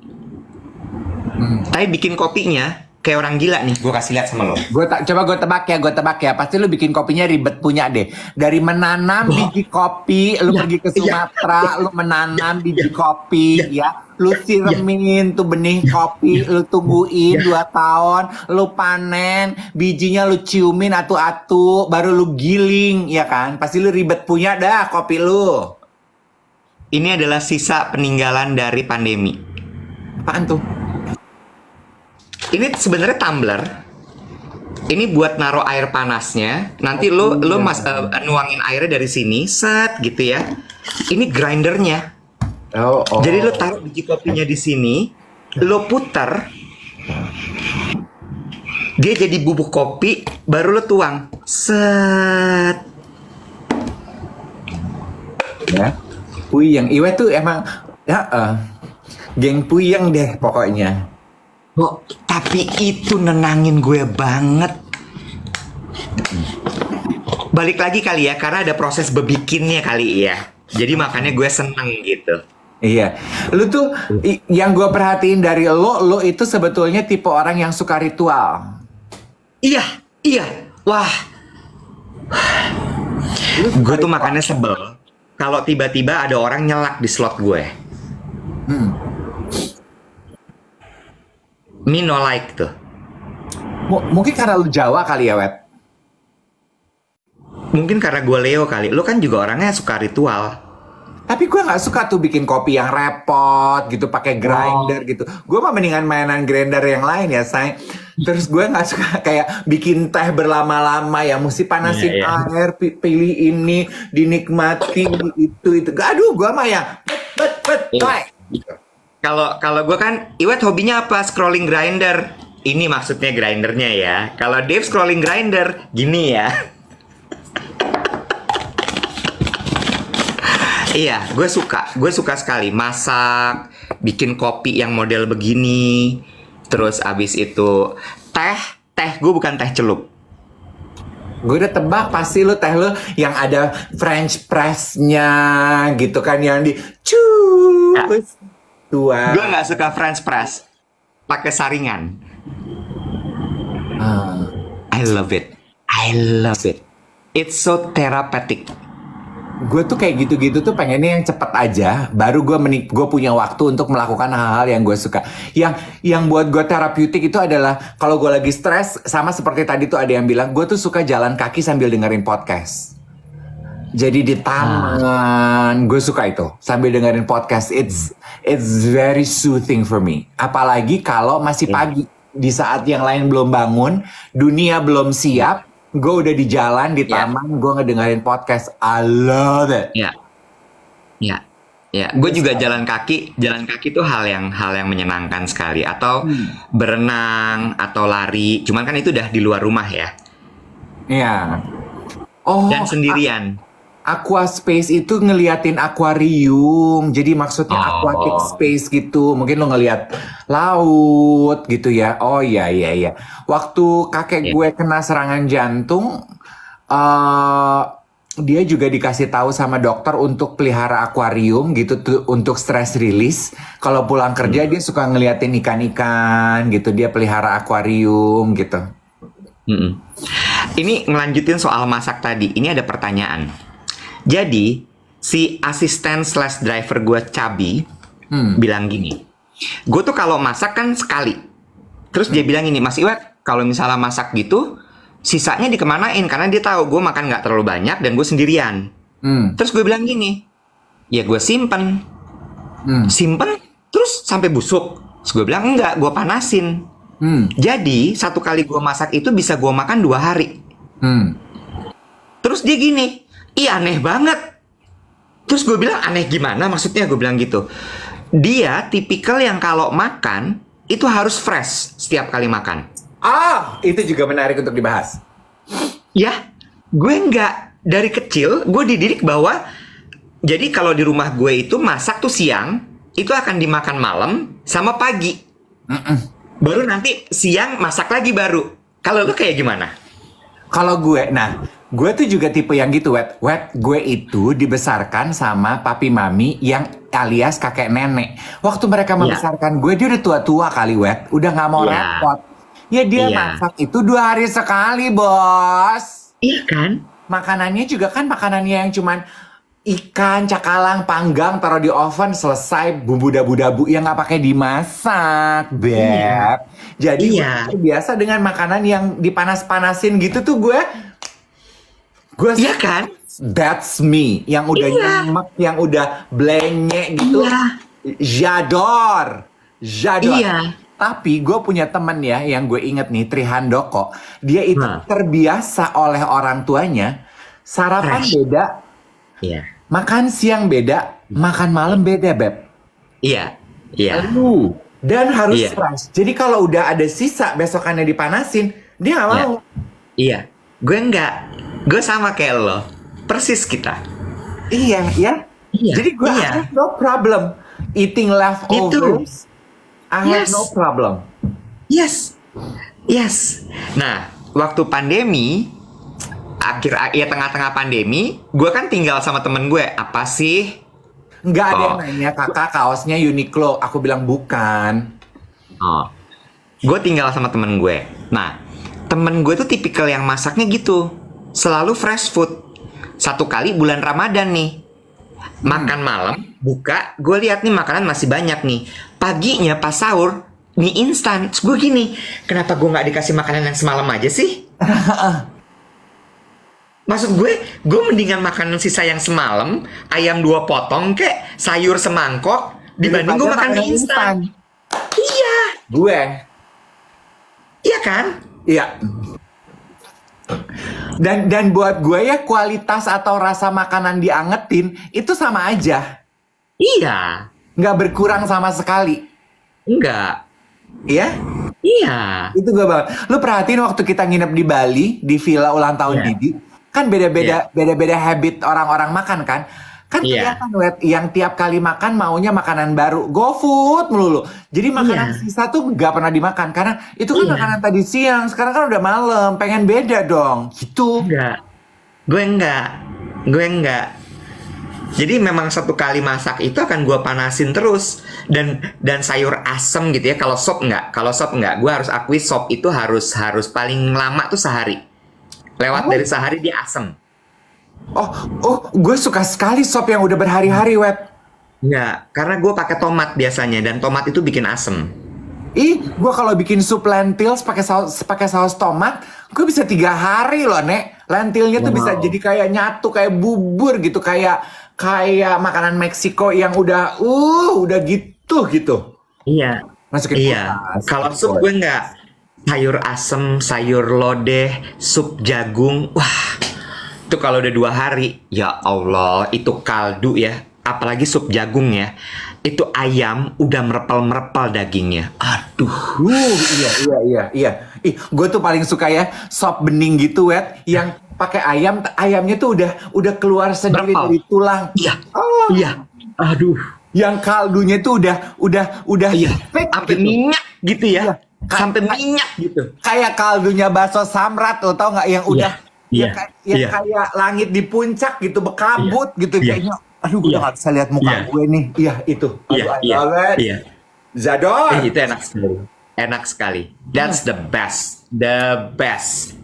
Tapi bikin kopinya kayak orang gila nih. Gue kasih lihat sama lo. Coba gue tebak ya. Pasti lu bikin kopinya ribet punya deh. Dari menanam biji kopi, lu pergi ke Sumatera, lu menanam biji kopi, ya. Lu siremin tuh benih kopi, lu tungguin 2 tahun, lu panen, bijinya lu ciumin atu-atu, baru lu giling, ya kan? Pasti lu ribet punya dah kopi lu. Ini adalah sisa peninggalan dari pandemi. Apaan tuh? Ini sebenarnya tumbler. Ini buat naruh air panasnya. Nanti lu nuangin airnya dari sini, set gitu ya. Ini grindernya. Jadi lu taruh biji kopinya di sini, lu puter, dia jadi bubuk kopi, baru lu tuang, set. Ya, puyeng. Iwe tuh emang geng puyeng deh pokoknya. Oh, tapi itu nenangin gue banget. Balik lagi kali ya, karena ada proses bebikinnya kali ya. Jadi makanya gue seneng gitu. Iya, lu tuh yang gue perhatiin dari lo itu sebetulnya tipe orang yang suka ritual. Iya, wah. Gue tuh makanya sebel kalau tiba-tiba ada orang nyelak di slot gue. Me no like tuh. Mungkin karena lu Jawa kali ya, Wet? Mungkin karena gue Leo kali. Lu kan juga orangnya suka ritual. Tapi gue nggak suka tuh bikin kopi yang repot gitu, pakai grinder gitu. Gue mah mendingan mainan grinder yang lain ya, say. Terus gue nggak suka kayak bikin teh berlama-lama ya, mesti panasin air, pilih ini, dinikmati itu. Aduh, gue mah ya, Kalau gue kan, Iwet hobinya apa? Scrolling grinder. Ini maksudnya grindernya ya. Kalau Dave scrolling grinder, gini ya. Iya, gue suka sekali masak, bikin kopi yang model begini, terus abis itu teh gue bukan teh celup. Gue udah tebak pasti lu teh lu yang ada French press-nya gitu kan, yang di tua. Gue nggak suka French press, pakai saringan. I love it. It's so therapeutic. Gue tuh kayak gitu-gitu tuh pengennya yang cepet aja, baru gue punya waktu untuk melakukan hal-hal yang gue suka. Yang buat gue terapeutik itu adalah kalau gue lagi stres, sama seperti tadi tuh ada yang bilang, gue tuh suka jalan kaki sambil dengerin podcast. Jadi di taman, gue suka itu sambil dengerin podcast. It's very soothing for me. Apalagi kalau masih pagi, di saat yang lain belum bangun, dunia belum siap. Gue udah di jalan, di taman, gue ngedengerin podcast. I love it. Ya. Gue juga jalan kaki tuh hal yang menyenangkan sekali. Atau berenang atau lari. Cuman kan itu udah di luar rumah ya. Iya. Dan sendirian. Aqua space itu ngeliatin akuarium, jadi maksudnya aquatic space gitu. Mungkin lo ngeliat laut gitu ya. Oh iya. Waktu kakek gue kena serangan jantung, dia juga dikasih tahu sama dokter untuk pelihara akuarium gitu tuh, untuk stress release. Kalau pulang kerja dia suka ngeliatin ikan-ikan gitu. Dia pelihara akuarium gitu. Ini ngelanjutin soal masak tadi. Ini ada pertanyaan. Jadi, si asisten / driver gue Cabi bilang gini, gue tuh kalau masak kan sekali. Terus dia bilang gini, Mas Iwet, kalau misalnya masak gitu, sisanya dikemanain karena dia tahu gue makan nggak terlalu banyak dan gue sendirian. Terus gue bilang gini, ya gue simpen, simpen terus sampai busuk. Terus gue bilang enggak, gue panasin. Jadi 1 kali gue masak itu bisa gue makan 2 hari. Terus dia gini, ih aneh banget. Terus gue bilang aneh gimana maksudnya, gue bilang gitu. Dia tipikal yang kalau makan itu harus fresh setiap kali makan. Itu juga menarik untuk dibahas. Ya, gue enggak. Dari kecil gue dididik bahwa jadi kalau di rumah gue itu masak tuh siang, itu akan dimakan malam sama pagi. Baru nanti siang masak lagi baru. Kalau lu kayak gimana? Kalau gue, gue tuh juga tipe yang gitu, Wet. Gue itu dibesarkan sama papi mami yang alias kakek nenek. Waktu mereka membesarkan gue, dia udah tua-tua kali, Wet. Udah gak mau repot. Ya dia masak itu 2 hari sekali, bos. Iya kan? Makanannya juga kan makanannya yang cuman ikan, cakalang, panggang, taruh di oven, selesai, bumbu dabu-dabu yang nggak pakai dimasak, Beb. Jadi gue terbiasa dengan makanan yang dipanas-panasin gitu tuh gue iya kan? That's me, yang udah nyemek, yang udah blenye gitu. Jador. Iya. Tapi gue punya temen ya, yang gue inget nih, Trihandoko. Dia itu terbiasa oleh orang tuanya, sarapan beda, makan siang beda, makan malam beda, Beb. Iya. Dan harus fresh. Jadi kalau udah ada sisa, besokannya dipanasin, dia gak mau. Iya. Gue enggak. Gue sama kayak lo. Persis kita. Iya. Jadi gue I have no problem eating leftovers. I have no problem. Yes. Nah, waktu pandemi, tengah-tengah pandemi, gue kan tinggal sama temen gue. Apa sih? Nggak ada yang nanya, kakak kaosnya Uniqlo. Aku bilang bukan. Gue tinggal sama temen gue. Nah, temen gue tuh tipikal yang masaknya gitu. Selalu fresh food. 1 kali bulan Ramadan nih. Makan malam, buka, gue lihat nih makanan masih banyak nih. Paginya pas sahur, mie instan. Terus gue gini, kenapa gue nggak dikasih makanan yang semalam aja sih? Maksud gue mendingan makanan sisa yang semalam, ayam 2 potong kek, sayur semangkok, dibanding gue makan mie instan. Iya. Gue. Iya kan? Iya. Dan buat gue ya, kualitas atau rasa makanan diangetin itu sama aja. Iya. Nggak berkurang sama sekali. Enggak. Iya? Iya. Itu gue banget. Lu perhatiin waktu kita nginep di Bali, di villa ulang tahun Didi, kan beda-beda habit orang-orang makan kan? Kan kelihatan, Wet, yang tiap kali makan maunya makanan baru. GoFood melulu. Jadi makanan sisa tuh gak pernah dimakan. Karena itu kan makanan tadi siang. Sekarang kan udah malam. Pengen beda dong. Gitu. Enggak. Gue enggak. Jadi memang 1 kali masak itu akan gue panasin terus. Dan sayur asem gitu ya. Kalau sop enggak. Gue harus akui sop itu harus paling lama tuh sehari. Lewat dari sehari dia asem. Gue suka sekali sop yang udah berhari-hari, Wet. Enggak, karena gue pakai tomat biasanya dan tomat itu bikin asem. Gue kalau bikin sup lentils pakai saus tomat, gue bisa 3 hari loh, Nek. Lentilnya tuh bisa jadi kayak nyatu, kayak bubur gitu, kayak makanan Meksiko yang udah gitu. Iya. Masukin kulkas. Kalau sup gue enggak. Sayur asem, sayur lodeh, sup jagung, wah. Itu kalau udah 2 hari, ya Allah, itu kaldu ya. Apalagi sup jagung ya. Itu ayam udah merepel-merepel dagingnya. Aduh. Iya. Gue tuh paling suka ya sop bening gitu, Wet, yang pakai ayamnya tuh udah keluar sendiri dari tulang. Iya. Iya. Aduh. Yang kaldunya tuh udah sampai gitu. Minyak gitu ya. Iya. Sampai minyak gitu. Kayak kaldunya bakso Samrat, lo tau nggak, yang udah kayak langit di puncak gitu, bekabut gitu kayaknya. Aduh, gue udah gak bisa lihat muka gue nih. Iya, itu. Iya. Zador. Itu enak sekali. That's the best. The best.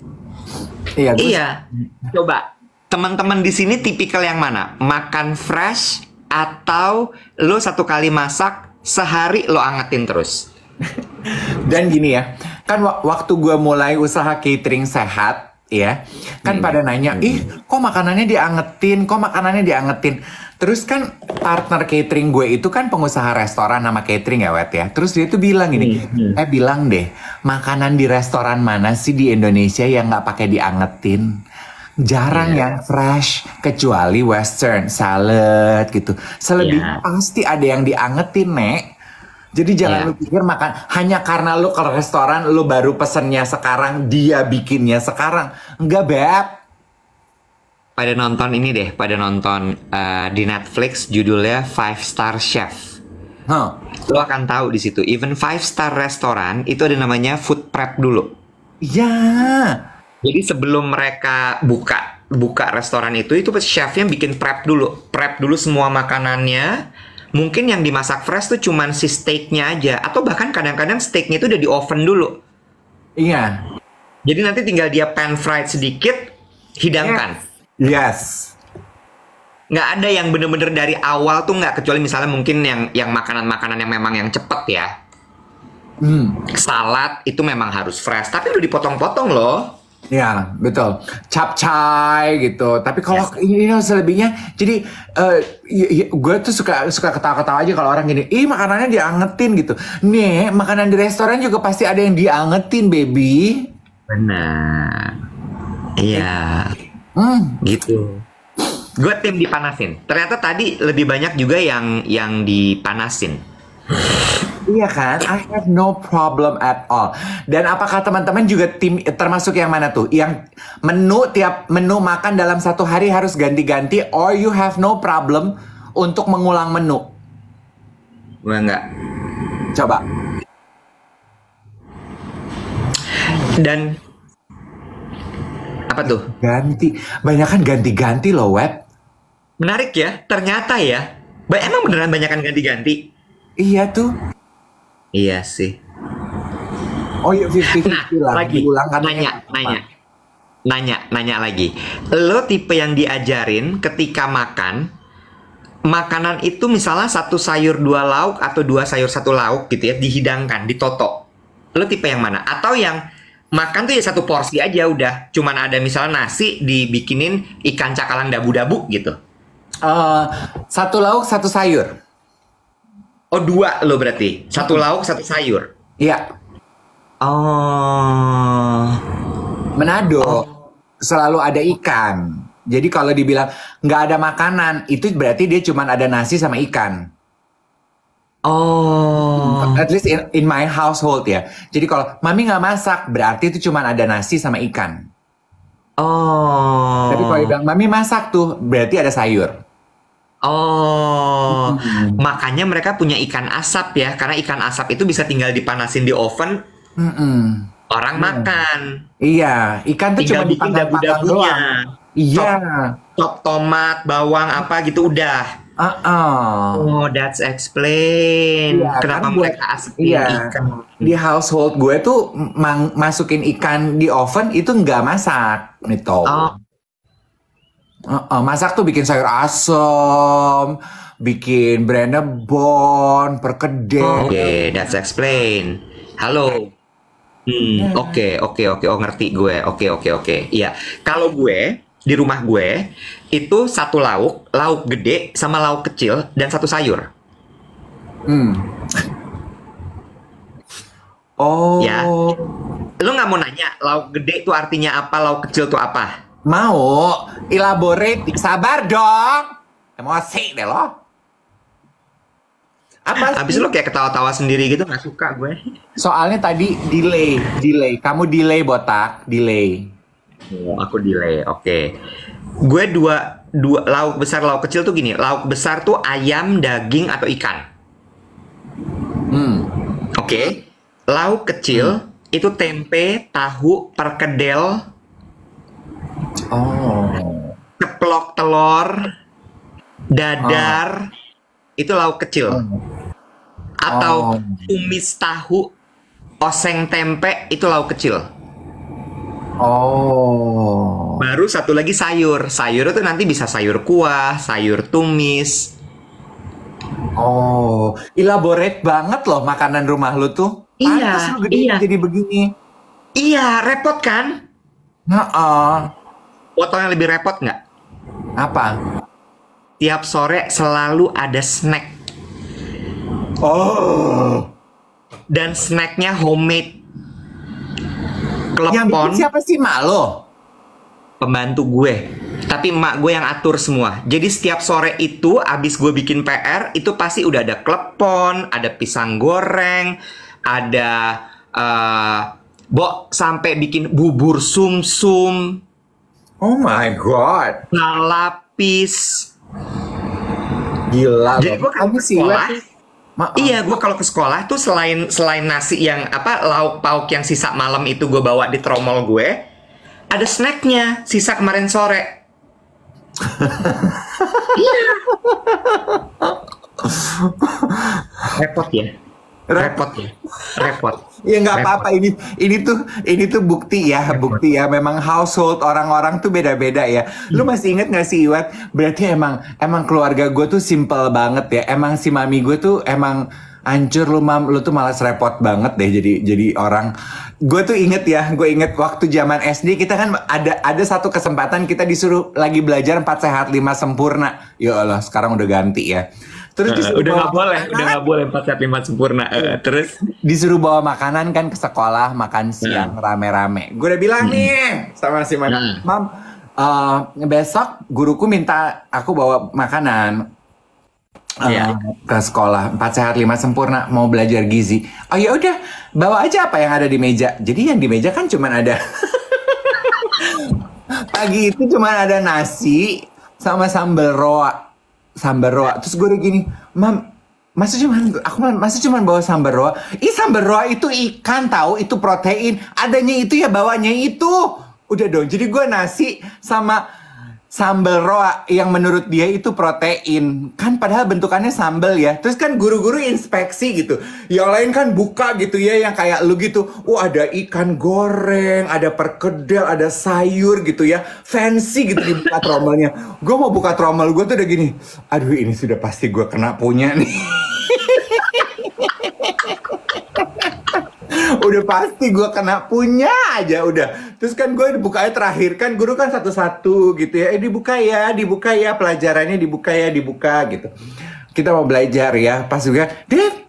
Iya. Coba teman-teman di sini tipikal yang mana? Makan fresh atau lo 1 kali masak sehari lo angetin terus? Dan gini ya, kan waktu gue mulai usaha catering sehat, ya, kan pada nanya, ih, kok makanannya diangetin? Terus kan partner catering gue itu kan pengusaha restoran sama catering ya, Wet ya. Terus dia tuh bilang gini, bilang deh, makanan di restoran mana sih di Indonesia yang nggak pakai diangetin? Jarang yang fresh, kecuali western salad gitu. Selebihnya pasti ada yang diangetin, Nek. Jadi jangan lu pikir makan hanya karena lu ke restoran lu baru pesennya sekarang, dia bikinnya sekarang. Enggak, Beb. Pada nonton ini deh, pada nonton di Netflix judulnya Five Star Chef. Lo akan tahu di situ, even 5-star restoran itu ada namanya food prep dulu. Iya. Jadi sebelum mereka buka restoran itu chefnya bikin prep dulu semua makanannya. Mungkin yang dimasak fresh tuh cuman si steaknya aja, atau bahkan kadang-kadang steaknya itu udah di oven dulu. Iya. Jadi nanti tinggal dia pan fried sedikit, hidangkan. Yes. Nggak ada yang bener-bener dari awal tuh nggak, kecuali misalnya mungkin yang makanan-makanan yang memang yang cepet ya. Salad itu memang harus fresh, tapi udah dipotong-potong loh. Ya, betul. Capcay gitu. Tapi kalau ini selebihnya, jadi gue tuh suka ketawa-ketawa aja kalau orang gini, makanannya diangetin gitu. Nih, makanan di restoran juga pasti ada yang diangetin, baby. Benar. Iya. Gitu. Gue tim dipanasin. Ternyata tadi lebih banyak juga yang dipanasin. Iya kan, I have no problem at all. Dan apakah teman-teman juga tim termasuk yang mana tuh? Yang tiap menu makan dalam satu hari harus ganti-ganti, or you have no problem untuk mengulang menu? Gue enggak. Coba. Dan apa tuh? Ganti, banyak kan ganti-ganti loh, Web. Menarik ya, ternyata ya. Emang beneran banyakan ganti-ganti? Iya tuh. Iya sih. Oh iya, 50-50 lah. Lagi, nanya lagi. Lo tipe yang diajarin ketika makan, makanan itu misalnya 1 sayur 2 lauk atau 2 sayur 1 lauk gitu ya, dihidangkan, ditoto. Lo tipe yang mana? Atau yang makan tuh ya 1 porsi aja udah, cuman ada misalnya nasi dibikinin ikan cakalang dabu-dabu gitu. 1 lauk 1 sayur. Oh 2 lo berarti, 1 lauk 1 sayur. Iya. Oh. Manado selalu ada ikan. Jadi kalau dibilang nggak ada makanan, itu berarti dia cuma ada nasi sama ikan. Oh. At least in my household ya. Jadi kalau mami nggak masak, berarti itu cuma ada nasi sama ikan. Oh. Tapi kalau bilang mami masak tuh, berarti ada sayur. Oh, makanya mereka punya ikan asap ya, karena ikan asap itu bisa tinggal dipanasin di oven, orang makan. Iya, ikan tuh cuma bikin dabu-dabunya. Iya. Chop tomat, bawang apa gitu udah. Oh, that's explain. Iya, Kenapa kan mereka asapin ikan. Di household gue tuh masukin ikan di oven itu nggak masak gitu. Masak tuh bikin sayur asem, bikin Brennebon, perkedel. Oke, that's explain. Halo. Oke. Oh, ngerti gue. Oke. Iya. Kalau gue di rumah gue itu 1 lauk gede sama lauk kecil dan 1 sayur. Oh. Ya. Lu nggak mau nanya lauk gede itu artinya apa, lauk kecil itu apa? Mau elaborate, sabar dong. Emosi deh lo. Apa? Habis lo kayak ketawa-tawa sendiri gitu, nggak suka gue. Soalnya tadi delay. Kamu delay botak, delay. Oh, aku delay. Oke. Gue dua lauk besar, lauk kecil tuh gini. Lauk besar tuh ayam, daging atau ikan. Oke. Lauk kecil itu tempe, tahu, perkedel. Ceplok telur, dadar, itu lauk kecil. Atau tumis tahu, oseng tempe, itu lauk kecil. Baru 1 lagi sayur. Sayur itu nanti bisa sayur kuah, sayur tumis. Elaborate banget loh makanan rumah lu tuh. Iya, Pantes lu gede iya, jadi begini. iya, repot kan? Heeh. Foto yang lebih repot nggak? Apa? Tiap sore selalu ada snack. Oh. Dan snacknya homemade. Yang bikin Klepon, siapa sih, mak lo? pembantu gue. Tapi emak gue yang atur semua. Jadi setiap sore itu, abis gue bikin PR, itu pasti udah ada klepon, ada pisang goreng, ada sampai bikin bubur sumsum, Oh my god. lapis. Gila Jadi loh. gue kalau Kamu ke sih, sekolah, Maaf. iya, gue kalau ke sekolah tuh selain nasi yang apa lauk pauk yang sisa malam itu gue bawa di tromol gue, ada snacknya sisa kemarin sore. Repot ya, repot ya, repot. Ya nggak Repot. apa-apa, ini tuh bukti ya memang household orang-orang tuh beda-beda ya. Lu masih inget nggak sih, Iwat? Berarti emang keluarga gue tuh simple banget ya. Emang si mami gue tuh emang hancur. Lu tuh malas repot banget deh jadi orang. Gue tuh inget waktu zaman SD kita kan ada satu kesempatan kita disuruh lagi belajar 4 sehat 5 sempurna. Ya Allah, sekarang udah ganti ya. Terus disuruh Udah nggak bawa boleh, makanan. udah nggak boleh 4 sehat 5 sempurna. Terus Disuruh bawa makanan kan ke sekolah, makan siang rame-rame. Gue udah bilang nih sama si Mam, besok guruku minta aku bawa makanan Iya. ke sekolah 4 sehat 5 sempurna, mau belajar gizi. Oh ya udah, bawa aja apa yang ada di meja. Jadi yang di meja kan cuman ada pagi itu cuman ada nasi sama sambal roa. Terus gue udah gini, Mam, masa cuman bawa sambal roa? Ih, sambal roa itu ikan tahu, itu protein. Adanya itu ya bawanya itu. Udah dong. Jadi gue nasi sama sambal roa yang menurut dia itu protein. Kan padahal bentukannya sambal ya. Terus kan guru-guru inspeksi gitu. Yang lain kan buka gitu ya, yang kayak lu gitu. Ada ikan goreng, ada perkedel, ada sayur gitu ya. Fancy gitu dibuka tromelnya. Gue mau buka tromel gue tuh udah gini. Aduh, ini sudah pasti gue kena punya nih. Udah pasti gue kena punya aja udah. Terus kan gue bukanya terakhir kan guru kan satu-satu gitu ya. Dibuka ya pelajarannya dibuka gitu. Kita mau belajar ya. Pas juga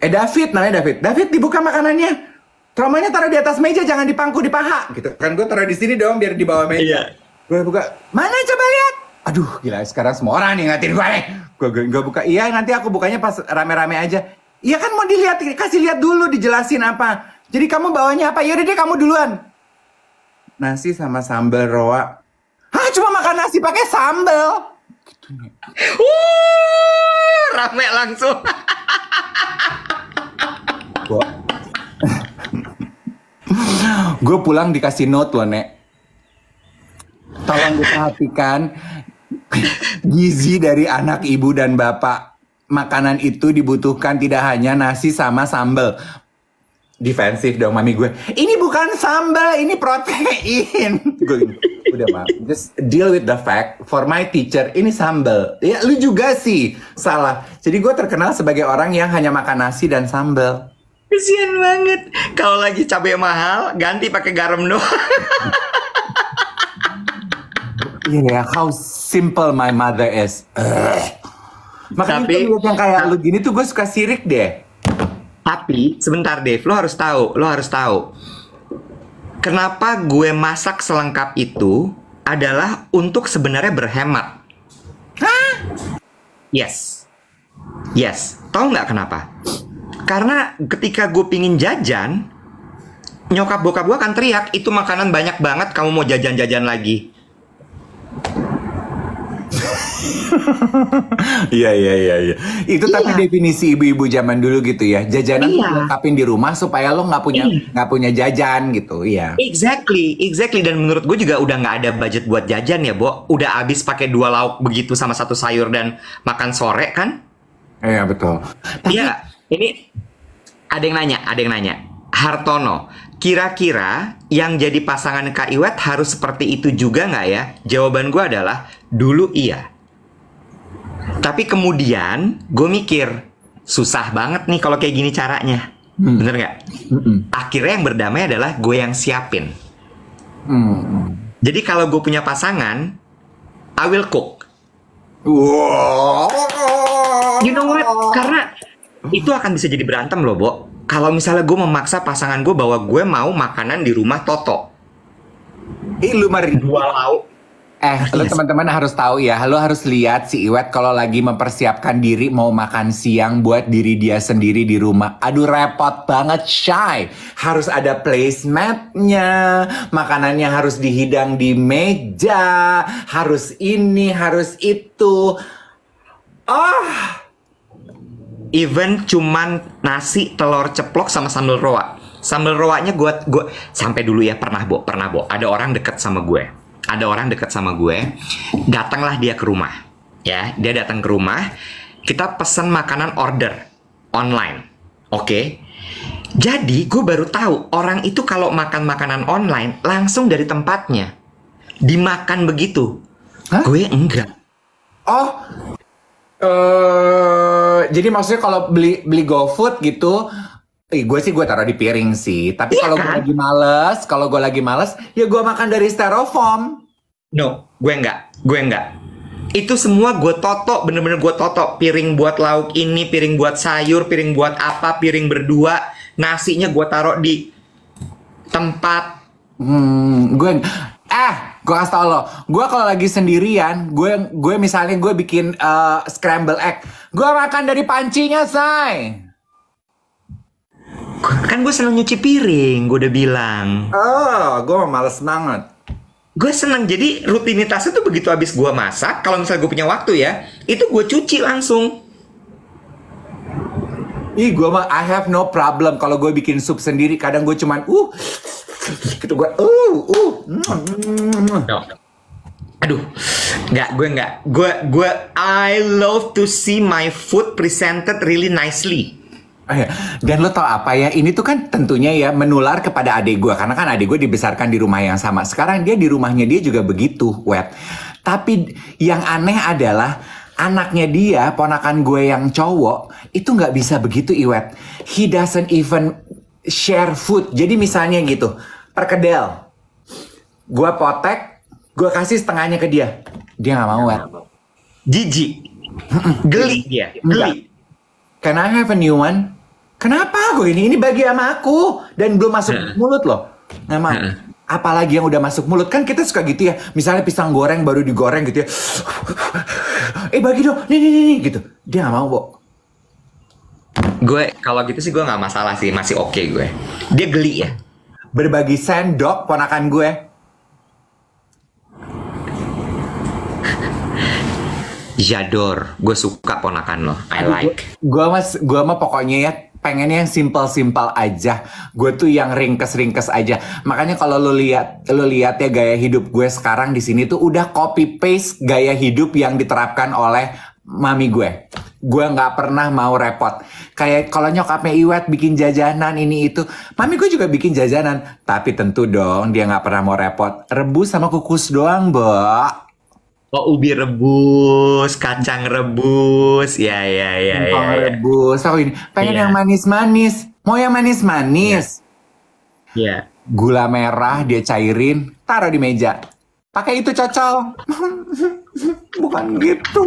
David namanya David. David, dibuka makanannya. Tromelnya taruh di atas meja, jangan di pangku, di paha gitu. Kan gue taruh di sini dong biar di bawah meja. Iya. Gue buka. Mana coba lihat? Aduh, gila sekarang semua orang nih ngatin gue nih. Gue buka. Iya, nanti aku bukanya pas rame-rame aja. Iya kan mau dilihat, kasih lihat dulu, dijelasin apa. Jadi kamu bawanya apa? Yaudah deh kamu duluan. Nasi sama sambal roa. Hah, cuma makan nasi pakai sambal. Gitu nih. Rame langsung. Gue pulang dikasih note loh, Nek. Tolong diperhatikan gizi dari anak ibu dan bapak. Makanan itu dibutuhkan tidak hanya nasi sama sambal. Defensif dong mami gue. Ini bukan sambal, ini protein. Gue gini, udah Mam, just deal with the fact. For my teacher, ini sambal. Ya lu juga sih salah. Jadi gue terkenal sebagai orang yang hanya makan nasi dan sambal. Kesian banget. Kalau lagi cabai mahal, ganti pakai garam doang. Iya, how simple my mother is. Makanya Tapi- tuh yang kayak lu gini tuh gue suka sirik deh. Tapi sebentar Dave, lo harus tahu. Kenapa gue masak selengkap itu adalah untuk sebenarnya berhemat. Hah? Yes. Tahu nggak kenapa? Karena ketika gue pingin jajan, nyokap bokap gue akan teriak, itu makanan banyak banget, kamu mau jajan-jajan lagi. Iya. Itu tapi Iya. definisi ibu-ibu zaman dulu gitu ya. Jajanan tuh Iya. lengkapin di rumah supaya lo nggak punya jajan gitu. Iya. Exactly. Dan menurut gue juga udah nggak ada budget buat jajan ya, Bo. Udah habis pakai 2 lauk begitu sama 1 sayur dan makan sore kan? Iya betul. Iya, ini ada yang nanya. Hartono, kira-kira yang jadi pasangan Kak Iwet harus seperti itu juga nggak ya? Jawaban gue adalah, dulu iya. Tapi kemudian gue mikir, susah banget nih kalau kayak gini caranya. Bener nggak? Akhirnya yang berdamai adalah gue yang siapin. Jadi kalau gue punya pasangan, I will cook. Wow. You know what? Karena itu akan bisa jadi berantem loh, Bo. Kalau misalnya gue memaksa pasangan gue bahwa gue mau makanan di rumah Toto. Lu mari. Dua lauk. Lu teman-teman harus tahu ya, lu harus lihat si Iwet kalau lagi mempersiapkan diri mau makan siang buat diri dia sendiri di rumah. Aduh repot banget, Shy. Harus ada placematnya, makanannya harus dihidang di meja, harus ini, harus itu. Even cuman nasi, telur ceplok sama sambal roa. Sambal roanya gue sampai dulu ya pernah Bo. Ada orang deket sama gue. Datanglah dia ke rumah. Ya, dia datang ke rumah. Kita pesan makanan order online. Oke. Jadi gue baru tahu orang itu kalau makan makanan online langsung dari tempatnya dimakan begitu. Hah? Gue enggak. Jadi maksudnya kalau beli GoFood gitu, gue taruh di piring sih. Tapi kalau gue lagi males, ya gue makan dari styrofoam. No, gue enggak. Itu semua gue toto, bener-bener gue toto. Piring buat lauk ini, piring buat sayur, piring buat apa, piring berdua. Nasinya gue taruh di tempat. Gue kasih tau lo, gue kalau lagi sendirian, gue misalnya gue bikin scramble egg, gue makan dari pancinya, say. Kan gue seneng nyuci piring, gue udah bilang. Gue males banget. Gue seneng, jadi rutinitasnya tuh begitu habis gue masak, kalau misalnya gue punya waktu ya, itu gue cuci langsung. Gue mah I have no problem kalau gue bikin sup sendiri, kadang gue cuman gitu gue No. Aduh, gue I love to see my food presented really nicely. Dan lo tau apa ya, ini tuh kan tentunya ya menular kepada adik gue, karena kan adik gue dibesarkan di rumah yang sama. Sekarang dia di rumahnya dia juga begitu, Wet. Tapi yang aneh adalah anaknya dia, ponakan gue yang cowok, itu nggak bisa begitu, Iwet. He doesn't even share food. Jadi misalnya gitu, perkedel, gue potek, gue kasih setengahnya ke dia nggak mau, Wet. Jijik, geli dia, geli. Can I have a new one? Kenapa gue ini bagi sama aku dan belum masuk mulut loh, nggak mau. Apalagi yang udah masuk mulut, kan kita suka gitu ya. Misalnya pisang goreng baru digoreng gitu ya, bagi dong, nih gitu. Dia nggak mau, Bo. Gue kalau gitu sih gue nggak masalah sih, masih oke gue. Dia geli ya. Berbagi sendok ponakan gue. Jador, gue suka ponakan lo. I like. Gue mah pokoknya ya pengennya yang simple aja. Gue tuh yang ringkes aja. Makanya kalau lo lihat ya gaya hidup gue sekarang di sini tuh udah copy paste gaya hidup yang diterapkan oleh mami gue. Gue nggak pernah mau repot. Kayak kalau nyokapnya Iwet bikin jajanan ini itu, mami gue juga bikin jajanan. Tapi tentu dong dia nggak pernah mau repot. Rebus sama kukus doang, Mbak. Oh, ubi rebus, kacang rebus, ya. Rebus, aku ini pengen yang manis-manis. Mau yang manis-manis? Iya. Gula merah dia cairin, taruh di meja. Pakai itu cocol. Bukan gitu.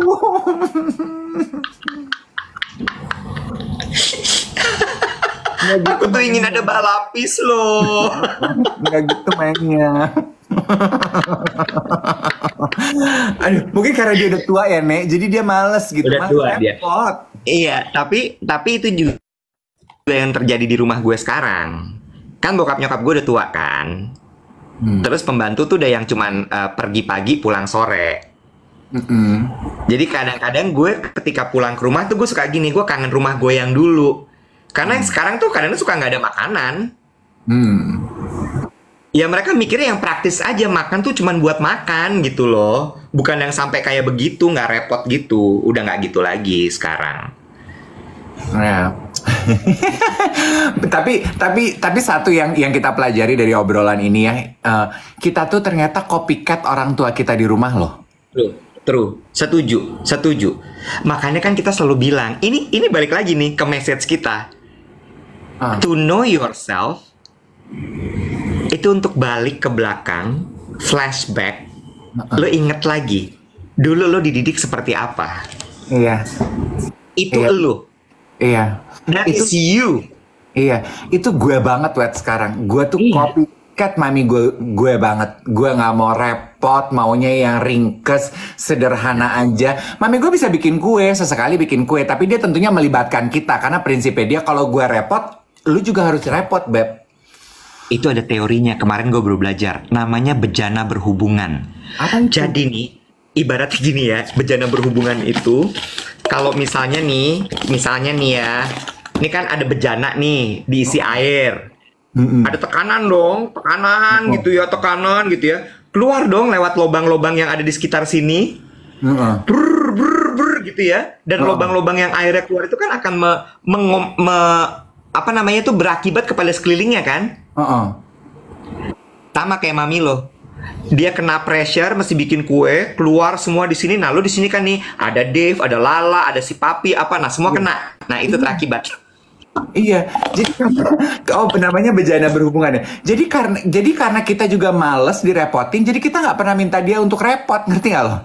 Aku tuh ingin ada balapis loh. Nggak gitu mainnya. Aduh, mungkin karena dia udah tua ya, Nek. Jadi dia males gitu. Udah tua dia. Repot. Iya, tapi itu juga yang terjadi di rumah gue sekarang. Kan bokap nyokap gue udah tua kan. Terus pembantu tuh udah yang cuman pergi pagi pulang sore. Jadi kadang-kadang gue ketika pulang ke rumah tuh gue suka gini, gue kangen rumah gue yang dulu. Karena yang sekarang tuh kadang-kadang suka nggak ada makanan. Ya mereka mikirnya yang praktis aja, makan tuh cuman buat makan gitu loh. Bukan yang sampai kayak begitu, nggak repot gitu. Udah nggak gitu lagi sekarang. Ya. tapi satu yang kita pelajari dari obrolan ini ya, kita tuh ternyata copycat orang tua kita di rumah loh. True. Setuju. Makanya kan kita selalu bilang, ini balik lagi nih ke message kita. To know yourself itu untuk balik ke belakang, flashback, lo inget lagi dulu lo dididik seperti apa. Iya. Itu Iya. lo. Iya. That Itu is you. Iya, itu gue banget Wet sekarang. Gue tuh Iya. copycat mami gue banget. Gue nggak mau repot, maunya yang ringkes, sederhana aja. Mami gue bisa bikin kue, sesekali bikin kue, tapi dia tentunya melibatkan kita karena prinsipnya dia kalau gue repot, lu juga harus repot, Beb. Itu ada teorinya, kemarin gue baru belajar. Namanya bejana berhubungan. Apa itu? Jadi nih, ibaratnya gini ya, bejana berhubungan itu, kalau misalnya nih ya, ini kan ada bejana nih, diisi air. Ada tekanan dong, tekanan gitu ya, tekanan gitu ya. Keluar dong lewat lubang-lubang yang ada di sekitar sini. Brr gitu ya. Dan lubang-lubang yang airnya keluar itu kan akan apa namanya tuh berakibat kepada sekelilingnya kan? Sama kayak mami lo. Dia kena pressure, mesti bikin kue, keluar semua di sini. Nah, lo di sini kan nih ada Dave, ada Lala, ada si Papi, apa? Nah, semua kena. Nah, itu terakibat. Iya, jadi namanya bejana berhubungan ya. Jadi karena kita juga males direpotin, jadi kita nggak pernah minta dia untuk repot, ngerti nggak lo?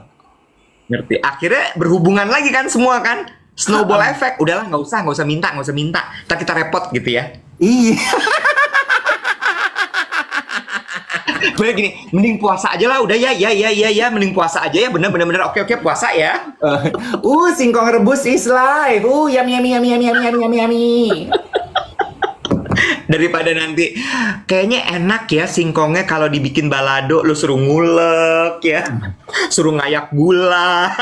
Ngerti. Akhirnya berhubungan lagi kan semua kan? Snowball effect. Udahlah, nggak usah minta. Ntar kita repot gitu ya. Iya. Gue gini, mending puasa aja lah, udah ya, mending puasa aja ya, bener, oke, puasa ya. Singkong rebus is live. Yummy. Daripada nanti, kayaknya enak ya singkongnya kalau dibikin balado, lu suruh ngulek ya, suruh ngayak gula.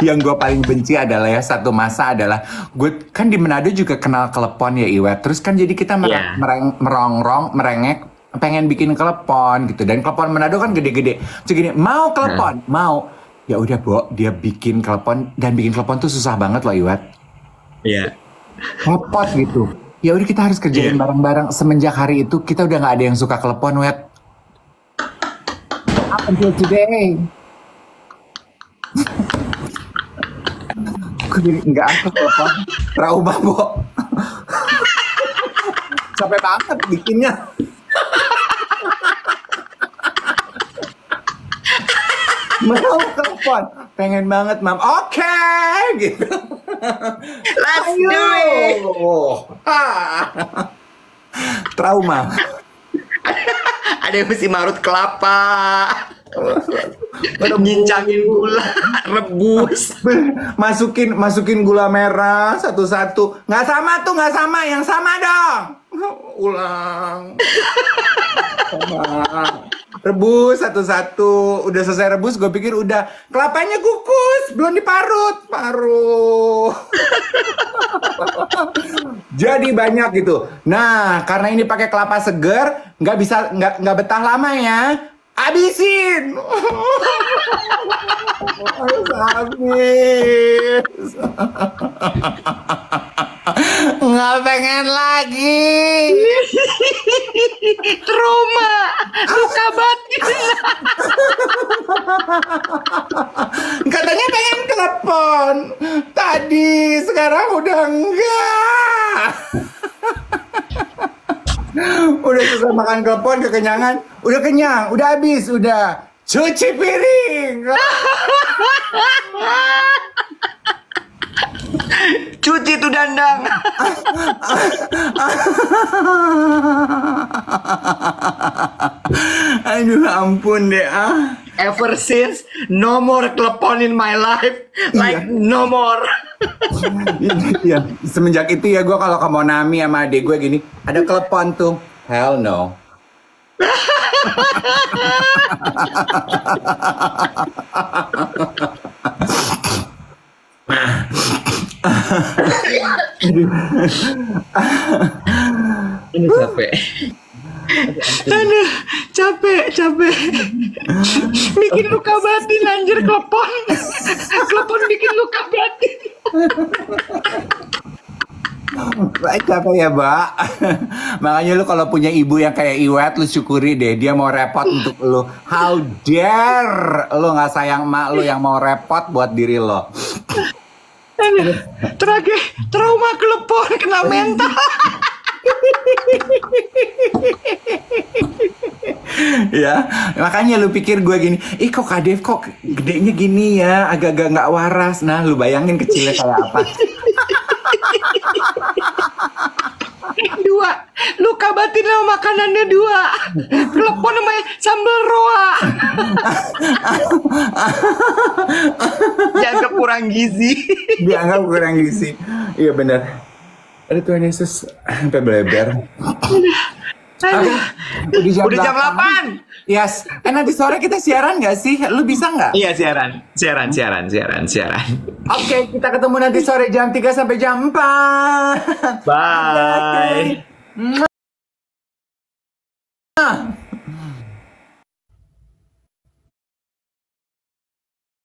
Yang gue paling benci adalah ya, satu masa adalah gue kan di Manado juga kenal klepon ya Iwet. Terus kan jadi kita merengek pengen bikin klepon gitu, dan klepon Manado kan gede-gede. Terus gini, mau klepon, mau. Ya udah, Bo, dia bikin klepon, dan bikin klepon tuh susah banget loh, Iwat. Iya. Repot gitu. Ya udah, kita harus kerjain bareng-bareng. Semenjak hari itu kita udah nggak ada yang suka klepon, Wet. Up until today. Gue jadi nggak aku klepon. Trauma, Bo. Capek banget bikinnya. Mau telepon, pengen banget Mam. Oke, gitu. Let's do it. Trauma. Ada yang mesti marut kelapa, nyincangin gula, rebus, masukin gula merah satu-satu. Nggak sama, yang sama dong. Ulang. Sama. Rebus satu-satu. Udah selesai rebus, gue pikir udah. Kelapanya kukus, belum diparut. Parut. Jadi banyak gitu. Nah, karena ini pakai kelapa seger, nggak betah lama ya. Habisin. Harus habis. Nggak pengen lagi. Trauma, luka batin. Katanya pengen telepon tadi, sekarang udah enggak. Udah selesai makan telepon, kekenyangan, udah kenyang, udah habis, udah cuci piring. Cuci tuh dandang. Aduh, ampun deh Ever since, no more telepon in my life. Like, no more. Iya, semenjak itu ya gue kalau ke Monami sama adik gue gini, ada telepon tuh, hell no. Ini capek. Aduh, capek. Bikin luka batin anjir, klepon. Klepon bikin luka batin. Capek ya, Mbak. Makanya lu kalau punya ibu yang kayak Iwet, lu syukuri deh, dia mau repot untuk lu. How dare lu nggak sayang emak lu yang mau repot buat diri lo. Terakhir, trauma klepon, kena mental. Ya, makanya lu pikir gue gini, ih kok Kak Dev kok gedenya gini ya, agak-agak nggak waras. Nah, lu bayangin kecilnya kayak apa. Dua, luka batin sama makanannya dua. Telepon sama sambal roa. Dianggap kurang gizi. Dianggap kurang gizi. Iya benar. Aduh Tuhan Yesus, sampai beleber. Aduh. Udah jam 8. Yes. Nanti sore kita siaran nggak sih? Lu bisa nggak? Iya, siaran. Oke, kita ketemu nanti sore jam 3 sampai jam 4. Bye. Bye.